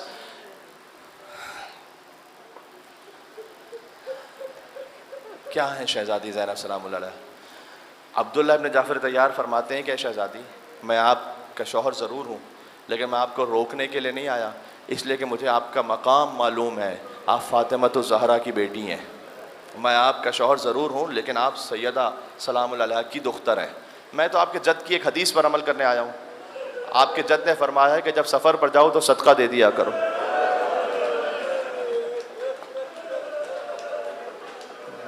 क्या है शहज़ादी ज़ैनब सलाम अलैहा? अब्दुल्लाह इब्न जाफ़र तैयार फरमाते हैं कि शहज़ादी, मैं आपका शौहर ज़रूर हूँ, लेकिन मैं आपको रोकने के लिए नहीं आया, इसलिए कि मुझे आपका मकाम मालूम है। आप फ़ातिमा ज़हरा की बेटी हैं। मैं आपका शौहर ज़रूर हूँ, लेकिन आप सैयदा सलाम अलैहा की दुख्तर हैं। मैं तो आपके जद की एक हदीस पर अमल करने आया हूँ। आपके जद ने फरमाया है कि जब सफ़र पर जाओ तो सदका दे दिया करो।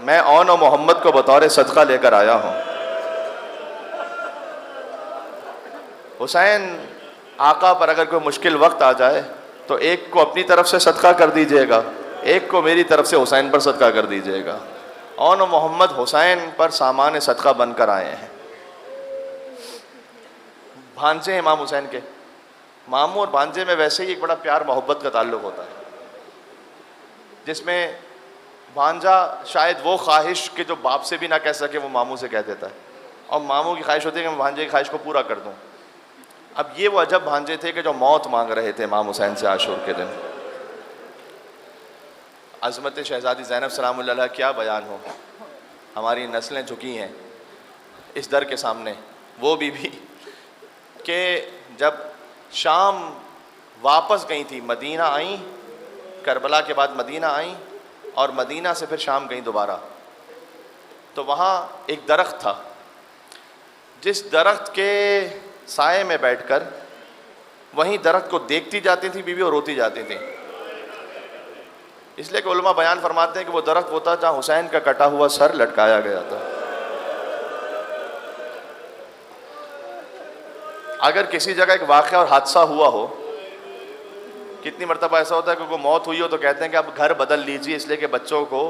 मैं औन और मोहम्मद को बतौर सदका लेकर आया हूँ। हुसैन आका पर अगर कोई मुश्किल वक्त आ जाए तो एक को अपनी तरफ से सदका कर दीजिएगा, एक को मेरी तरफ से हुसैन पर सदका कर दीजिएगा। औन और मोहम्मद हुसैन पर सामान सदका बनकर आए हैं। भांजे इमाम हुसैन के, मामू और भांजे में वैसे ही एक बड़ा प्यार मोहब्बत का ताल्लुक़ होता है, जिसमें भांजा शायद वो ख्वाहिश के जो बाप से भी ना कह सके वो मामू से कह देता है, और मामू की ख्वाहिश होती है कि मैं भांजे की ख्वाहिश को पूरा कर दूँ। अब ये वो अजब भांजे थे कि जो मौत मांग रहे थे इमाम हुसैन से आशूर के दिन। अज़मत शहज़ादी ज़ैनब सलाम अलैहा क्या बयान हो, हमारी नस्लें झुकी हैं इस दर के सामने। वो बीवी के जब शाम वापस गई थी, मदीना आई, करबला के बाद मदीना आई और मदीना से फिर शाम गई दोबारा। तो वहाँ एक दरख्त था, जिस दरख्त के साए में बैठकर वहीं दरख्त को देखती जाती थी बीवी और रोती जाती थी। इसलिए कि उलमा बयान फरमाते हैं कि वो दरख्त होता जहाँ हुसैन का कटा हुआ सर लटकाया गया था। अगर किसी जगह एक वाक़या और हादसा हुआ हो, कितनी मरतबा ऐसा होता है कि कोई मौत हुई हो तो कहते हैं कि अब घर बदल लीजिए, इसलिए कि बच्चों को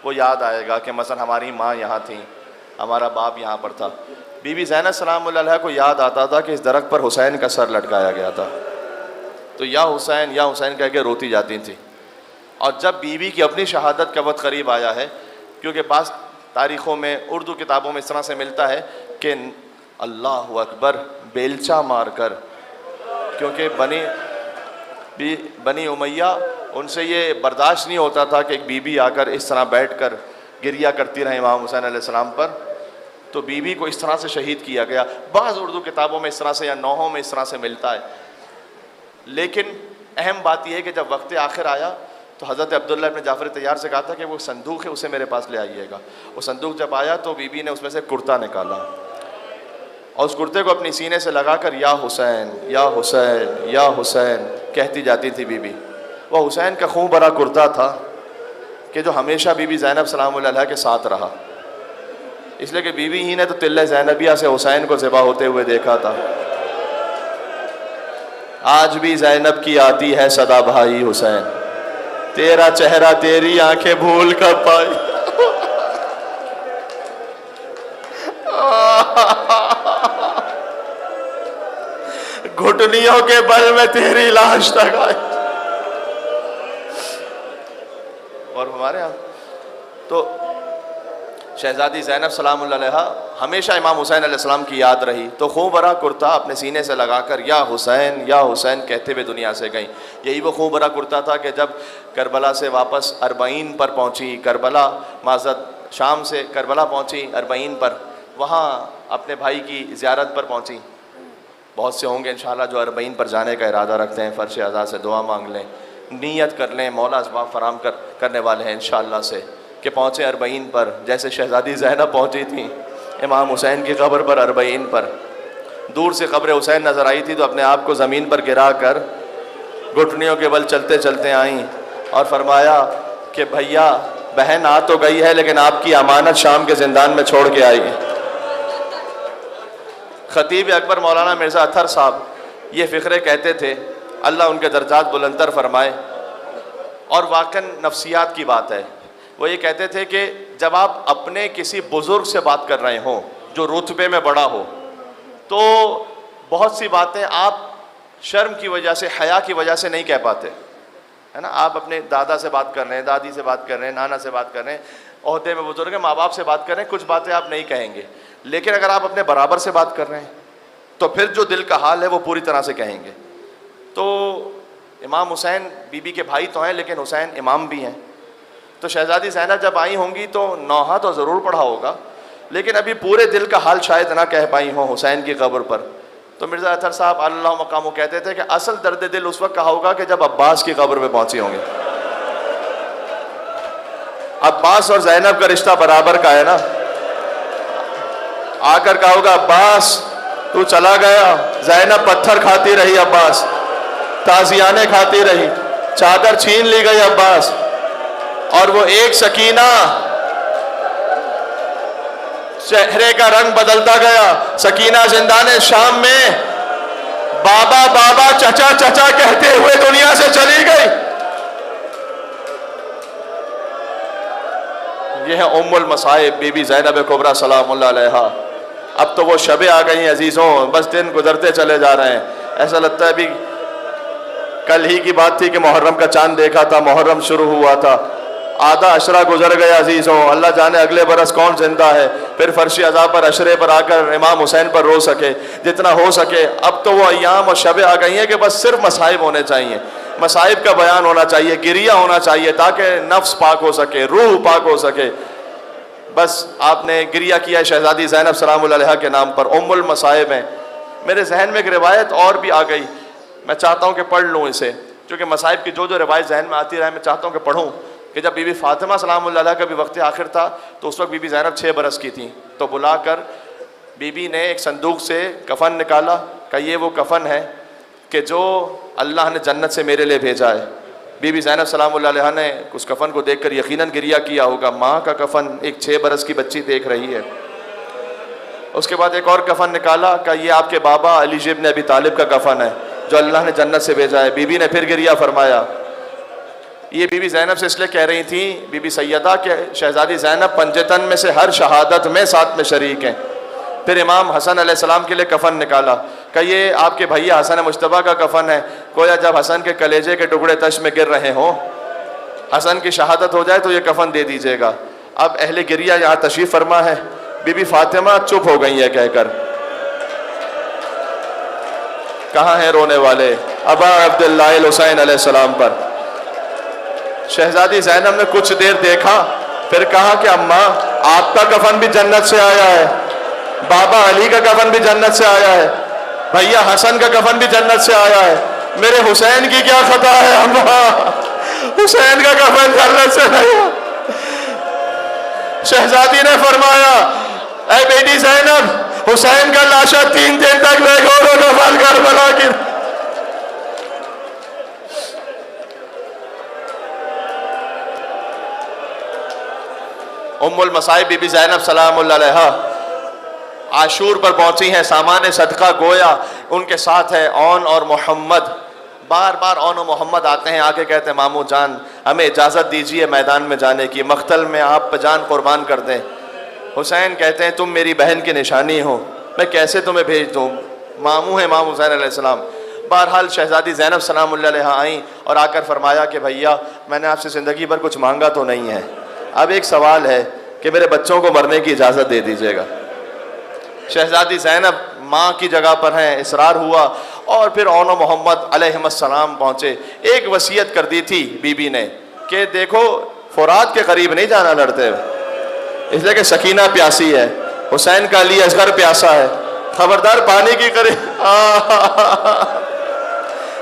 वो याद आएगा कि मसलन हमारी माँ यहाँ थी, हमारा बाप यहाँ पर था। बीबी ज़ैनब सलामुल्लाह अलैहा को याद आता था कि इस दरख्त पर हुसैन का सर लटकाया गया था, तो या हुसैन कह के रोती जाती थी। और जब बीवी की अपनी शहादत का वक्त करीब आया है, क्योंकि बाज़ तारीख़ों में, उर्दू किताबों में इस तरह से मिलता है कि अल्लाह अकबर बेलचा मार कर, क्योंकि बनी उमैया उनसे ये बर्दाश्त नहीं होता था कि एक बीबी आकर इस तरह बैठकर गिरिया करती रहे इमाम हुसैन अलैहिस्सलाम पर, तो बीबी को इस तरह से शहीद किया गया। बाज़ उर्दू किताबों में इस तरह से या नौहों में इस तरह से मिलता है। लेकिन अहम बात यह है कि जब वक्त आखिर आया तो हज़रत अब्दुल्लाह इब्न जाफ़र तैयार से कहा था कि वो संदूक है, उसे मेरे पास ले आइएगा। वो संदूक जब आया तो बीबी ने उसमें से कुर्ता निकाला और उस कुर्ते को अपनी सीने से लगाकर या हुसैन या हुसैन या हुसैन कहती जाती थी बीबी। वह हुसैन का खून भरा कुर्ता था कि जो हमेशा बीबी ज़ैनब सलामुल्लाह अलैहा के साथ रहा, इसलिए कि बीवी ही ने तो तिल्ले ज़ैनबिया से हुसैन को ज़िबा होते हुए देखा था। आज भी ज़ैनब की आती है सदा भाई हुसैन, तेरा चेहरा तेरी आंखें भूल कर पाई। घुटनियों के बल में तेरी लाश तक आई। और हमारे यहाँ तो शहजादी ज़ैनब सलामुल्लाह अलैहा हमेशा इमाम हुसैन अलैहिस्सलाम की याद रही, तो खून भरा कुर्ता अपने सीने से लगाकर या हुसैन कहते हुए दुनिया से गई। यही वो खून भरा कुर्ता था कि जब करबला से वापस अरबईन पर पहुंची, करबला माज़त शाम से करबला पहुंची अरबईन पर, वहाँ अपने भाई की ज़ियारत पर पहुंची। बहुत से होंगे इंशाअल्लाह जो अरबईन पर जाने का इरादा रखते हैं, फ़र्श अज़ा से दुआ मांग लें, नीयत कर लें, मौला असबाब फराम करने वाले हैं इंशाअल्लाह से कि पहुँचे अरबईन पर, जैसे शहज़ादी ज़ैनब पहुँची थी इमाम हुसैन की कब्र पर अरबईन पर। दूर से कब्र हुसैन नज़र आई थी तो अपने आप को ज़मीन पर गिरा कर घुटनियों के बल चलते चलते आईं और फरमाया कि भैया बहन आ तो गई है लेकिन आपकी अमानत शाम के ज़िंदान में छोड़ के आई है। ख़तीब अकबर मौलाना मिर्ज़ा अत्तर साहब ये फ़िक्रे कहते थे, अल्लाह उनके दर्जात बुलंदतर फरमाए, और वाक़न नफ्सियात की बात है। वो ये कहते थे कि जब आप अपने किसी बुज़ुर्ग से बात कर रहे हों जो रुतबे में बड़ा हो, तो बहुत सी बातें आप शर्म की वजह से, हया की वजह से नहीं कह पाते, है ना। आप अपने दादा से बात कर रहे हैं, दादी से बात कर रहे हैं, नाना से बात कर रहे हैं, ओहदे में बुजुर्ग हैं, माँ बाप से बात कर रहे हैं, कुछ बातें आप नहीं कहेंगे। लेकिन अगर आप अपने बराबर से बात कर रहे हैं तो फिर जो दिल का हाल है वो पूरी तरह से कहेंगे। तो इमाम हुसैन बीबी के भाई तो हैं लेकिन हुसैन इमाम भी हैं। तो शहज़ादी ज़ैनब जब आई होंगी तो नौहा तो ज़रूर पढ़ा होगा, लेकिन अभी पूरे दिल का हाल शायद ना कह पाई हों हुसैन की कब्र पर। तो मिर्ज़ा अत्तर साहब अल्लाह मकामो कहते थे कि असल दर्द दिल उस वक्त कहा होगा कि जब अब्बास की कब्र में पहुंची होंगे। अब्बास और ज़ैनब का रिश्ता बराबर का है ना। आकर कहा होगा अब्बास तू चला गया, ज़ैनब पत्थर खाती रही, अब्बास ताज़ियाने खाती रही, चादर छीन ली गई अब्बास, और वो एक सकीना चेहरे का रंग बदलता गया। सकीना जिंदाने शाम में बाबा बाबा चचा चचा कहते हुए दुनिया से चली गई। यह है उम्मुल मसाइब बीबी ज़ैनब कुबरा सलामुल्लाह अलैहा। अब तो वो शबे आ गई अजीज़ों, बस दिन गुजरते चले जा रहे हैं। ऐसा लगता है अभी कल ही की बात थी कि मुहर्रम का चांद देखा था, मुहर्रम शुरू हुआ था, आधा अशरा गुजर गया अजीज़ों। अल्लाह जाने अगले बरस कौन जिंदा है फिर फर्श अज़ाब पर अशरे पर आकर इमाम हुसैन पर रो सके जितना हो सके। अब तो वो अय्याम और शबे आ गई हैं कि बस सिर्फ मसाइब होने चाहिए, मसाइब का बयान होना चाहिए, गिरिया होना चाहिए ताकि नफ्स पाक हो सके, रूह पाक हो सके। बस आपने गिरिया किया शहज़ादी ज़ैनब सलामुल्लाह अलैहा के नाम पर, उम्मुल मसाइब है। मेरे जहन में एक रिवायत और भी आ गई। मैं चाहता हूँ कि पढ़ लूँ इसे, क्योंकि मसाइब की जो जो रिवायत जहन में आती रहे मैं चाहता हूँ कि पढ़ूँ। कि जब बीबी फातिमा सलामुल्लाह अलैहा का भी वक्त आखिर था तो उस वक्त बीबी ज़ैनब 6 बरस की थी, तो बुलाकर बीबी ने एक संदूक से कफ़न निकाला कि ये वो कफ़न है कि जो अल्लाह ने जन्नत से मेरे लिए भेजा है। बीबी ज़ैनब सलामुल्लाह अलैहा ने उस कफ़न को देखकर यकीनन गिरिया किया होगा, माँ का कफ़न एक 6 बरस की बच्ची देख रही है। उसके बाद एक और कफ़न निकाला कि ये आपके बाबा अली इब्न अबी तालिब का कफ़न है जो अल्लाह ने जन्नत से भेजा है। बीबी ने फिर गिरिया फरमाया। ये बीबी ज़ैनब से इसलिए कह रही थी, बीबी सैयदा के शहज़ादी ज़ैनब पंजतन में से हर शहादत में साथ में शरीक हैं। फिर इमाम हसन अलैहिस्सलाम के लिए कफ़न निकाला कि ये आपके भैया हसन मुश्तबा का कफ़न है, गोया जब हसन के कलेजे के टुकड़े तश में गिर रहे हों, हसन की शहादत हो जाए तो ये कफ़न दे दीजिएगा। अब अहले गिरिया यहाँ तशरीफ़ फरमा है। बीबी फातिमा चुप हो गई है कहकर, कहाँ हैं रोने वाले अबा अब्दुल्लाह हुसैन अलैहिस्सलाम पर। शहजादी ज़ैनब ने कुछ देर देखा, फिर कहा कि अम्मा आपका कफन भी जन्नत से आया है, बाबा अली का कफन भी जन्नत से आया है, भैया हसन का कफन भी जन्नत से आया है, मेरे हुसैन की क्या खता है अम्मा, हुसैन का कफन जन्नत से आया। शहजादी ने फरमाया, ऐ बेटी ज़ैनब, हुसैन का लाशा 3 दिन तक बेगौर कफन करबला की। उम्मुल मसाइब बीबी ज़ैनब सलामुल्लाह अलैहा आशूर पर पहुंची हैं। सामान सदका गोया उनके साथ है औन और मोहम्मद। बार बार औन और मोहम्मद आते हैं, आके कहते हैं मामू जान हमें इजाज़त दीजिए मैदान में जाने की, मख्तल में आप पे जान कुर्बान कर दें। हुसैन कहते हैं तुम मेरी बहन की निशानी हो, मैं कैसे तुम्हें भेज दूँ, मामू है इमाम हुसैन अलैहिस्सलाम। बहरहाल शहज़ादी ज़ैनब सलामुल्लाह अलैहा आई और आकर फरमाया कि भैया मैंने आपसे ज़िंदगी भर कुछ मांगा तो नहीं है, अब एक सवाल है कि मेरे बच्चों को मरने की इजाज़त दे दीजिएगा। शहज़ादी ज़ैनब माँ की जगह पर हैं, इसरार हुआ और फिर औन मोहम्मद अलैहिस्सलाम पहुँचे। एक वसीयत कर दी थी बीबी ने कि देखो फुरात के करीब नहीं जाना लड़ते हुए, इसलिए कि सकीना प्यासी है, हुसैन का अली असगर प्यासा है, खबरदार पानी की करीब।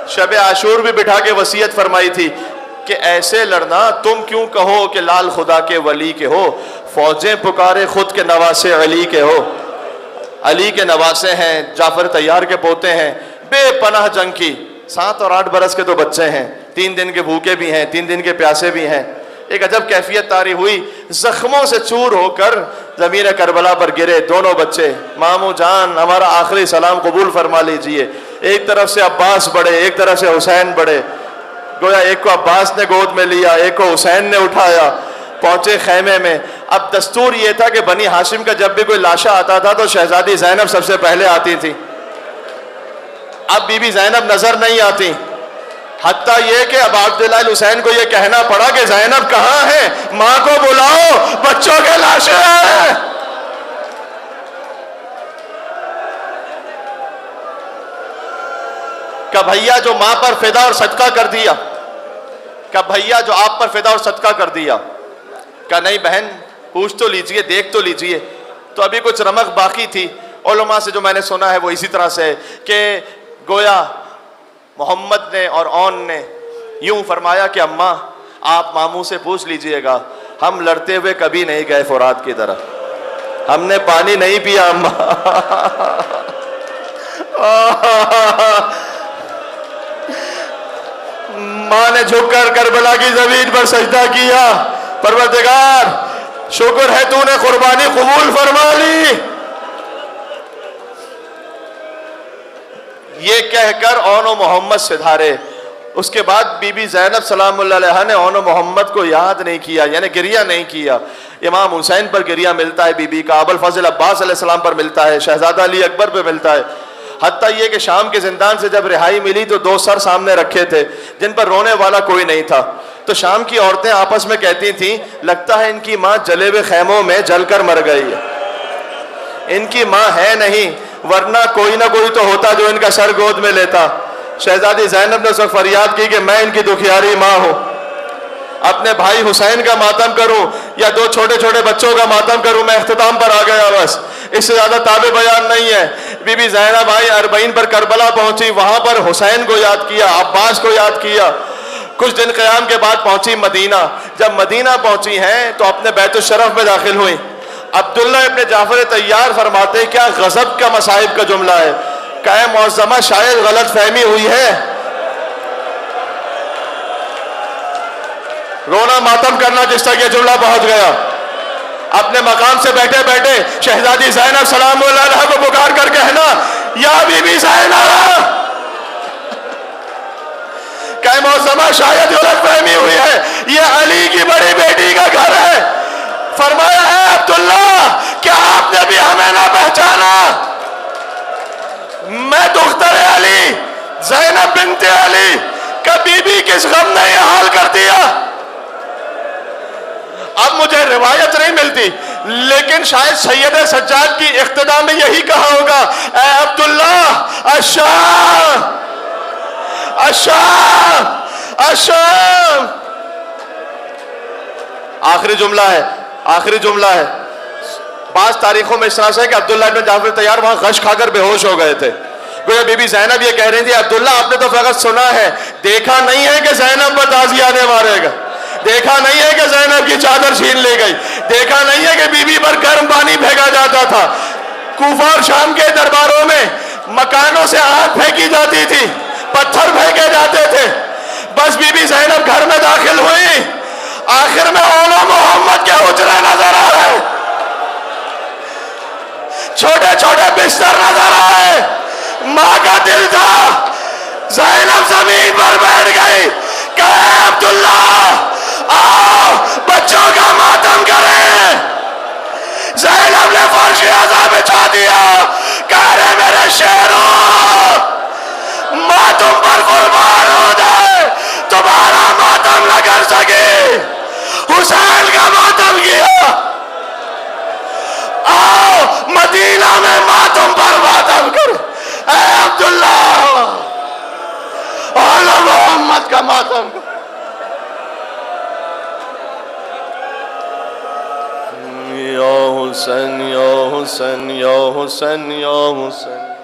शब आशूर भी बिठा के वसीयत फरमाई थी कि ऐसे लड़ना तुम क्यों कहो कि लाल खुदा के वली के हो, फौजें पुकारे खुद के नवासे अली के हो, अली के नवासे हैं, जाफर तैयार के पोते हैं, बेपनाह जंग की 7 और 8 बरस के तो बच्चे हैं, 3 दिन के भूखे भी हैं, 3 दिन के प्यासे भी हैं। एक अजब कैफियत तारी हुई, जख्मों से चूर होकर ज़मीन करबला पर गिरे दोनों बच्चे। मामू जान हमारा आखिरी सलाम कबूल फरमा लीजिए। एक तरफ से अब्बास बड़े, एक तरफ से हुसैन बड़े, गोया एक को अब्बास ने गोद में लिया, एक को हुसैन ने उठाया, पहुंचे खैमे में। अब दस्तूर ये था कि बनी हाशिम का जब भी कोई लाशा आता था तो शहजादी ज़ैनब सबसे पहले आती थी। अब बीबी ज़ैनब नजर नहीं आती, हत्ता ये कि अब अब्दुल्लाह हुसैन को ये कहना पड़ा कि ज़ैनब कहाँ है, माँ को बुलाओ, बच्चों के लाशें हैं। का भैया जो माँ पर फिदा और सदका कर दिया, का भैया जो आप पर फिदा और सदका कर दिया, का नहीं बहन पूछ तो लीजिए, देख तो लीजिए। तो अभी कुछ रमक बाकी थी। उलमा से जो मैंने सुना है वो इसी तरह से कि गोया मोहम्मद ने और औन ने यूं फरमाया कि अम्मा आप मामू से पूछ लीजिएगा, हम लड़ते हुए कभी नहीं गए फुरात की तरफ, हमने पानी नहीं पिया अम्मा। माँ ने झुककर करबला की जमीन पर सजदा किया, परवरदिगार शुक्र है तूने कुर्बानी कबूल फरमा ली। ये कहकर औन मोहम्मद से धारे। उसके बाद बीबी ज़ैनब सलामुल्लाह अलैहा ने औन मोहम्मद को याद नहीं किया, यानी गिरिया नहीं किया। इमाम हुसैन पर गिरिया मिलता है बीबी का, अबुल फजल अब्बास अलैहिस्सलाम पर मिलता है, शहजादा अली अकबर पर मिलता है। हत्ता ये कि शाम के जिंदान से जब रिहाई मिली तो 2 सर सामने रखे थे जिन पर रोने वाला कोई नहीं था। तो शाम की औरतें आपस में कहती थीं, लगता है इनकी माँ जले हुए खैमों में जलकर मर गई है, इनकी माँ है नहीं, वरना कोई ना कोई तो होता जो इनका सर गोद में लेता। शहजादी ज़ैनब ने उस वक्त फरियाद की कि मैं इनकी दुखियारी माँ हूँ, अपने भाई हुसैन का मातम करूँ, या दो छोटे छोटे बच्चों का मातम करूं? मैं इख्तिताम पर आ गया बस, इससे ज्यादा ताबे बयान नहीं है। बीबी ज़ैनब आई, अरबईन पर करबला पहुंची, वहां पर हुसैन को याद किया, अब्बास को याद किया। कुछ दिन क़याम के बाद पहुंची मदीना। जब मदीना पहुंची हैं तो अपने बैतुल शरफ में दाखिल हुई। अब्दुल्ला इब्न जाफर तैयार फरमाते, क्या गजब का मसाइब का जुमला है, क्या मौज़मा शायद गलत फहमी हुई है। रोना मातम करना जिस तक ये जुमला पहुंच गया। अपने मकाम से बैठे बैठे शहजादी ज़ैनब सलामुल्लाह अलैहा को पुकार कर कहना, या बीबी ज़ैनब, क्या मौसमा शायद गलत फहमी हुई है, ये अली की बड़ी बेटी का घर है। फरमाया है अब्दुल्ला, क्या आपने भी हमें ना पहचाना? मैं दुख्तर अली ज़ैनब बिन्ते अली, कभी भी किस गम ने यह हाल कर दिया। अब मुझे रिवायत नहीं मिलती, लेकिन शायद सैयद सज्जाद की इख्तिदा में यही कहा होगा, ए अब्दुल्ला, अशाम अशाम अशाम। आखिरी जुमला है, आखिरी जुमला है। बास तारीखों में इस तरह से कि अब्दुल्ला इब्न जाफर तैयार वहां गश खाकर बेहोश हो गए थे। बीबी ज़ैनब ये कह रही थी, अब्दुल्ला आपने तो फकत सुना है, देखा नहीं है कि ज़ैनब पर ताज़ियाने मारेगा, देखा नहीं है कि ज़ैनब की चादर छीन ली गई, देखा नहीं है कि बीबी पर गर्म पानी फेंका जाता था। कूफा और शाम के दरबारों में मकानों से आग फेंकी जाती थी, पत्थर फेंके जाते थे। बस बीबी ज़ैनब घर में दाखिल हुई, आखिर में ओला मोहम्मद के हुजरे नजर आए, छोटे छोटे बिस्तर नजर आए। माँ का दिल था, ज़ैनब जमीन पर बैठ गई, कहे अब्दुल्ला आओ बच्चों का मातम करें। ज़ैनब ने फर्श आज़ा बिछा दिया, कह रहे मेरे शेरों, माँ तुम पर कुर्बान हो जाए, तुम्हारा मातम न कर सके, हुसैन का मातम किया। आओ मदीना में मातम पर मातम कर, ऐ अब्दुल्ला और मोहम्मद का मातम कर। या हुसैन या हुसैन या हुसैन या हुसैन।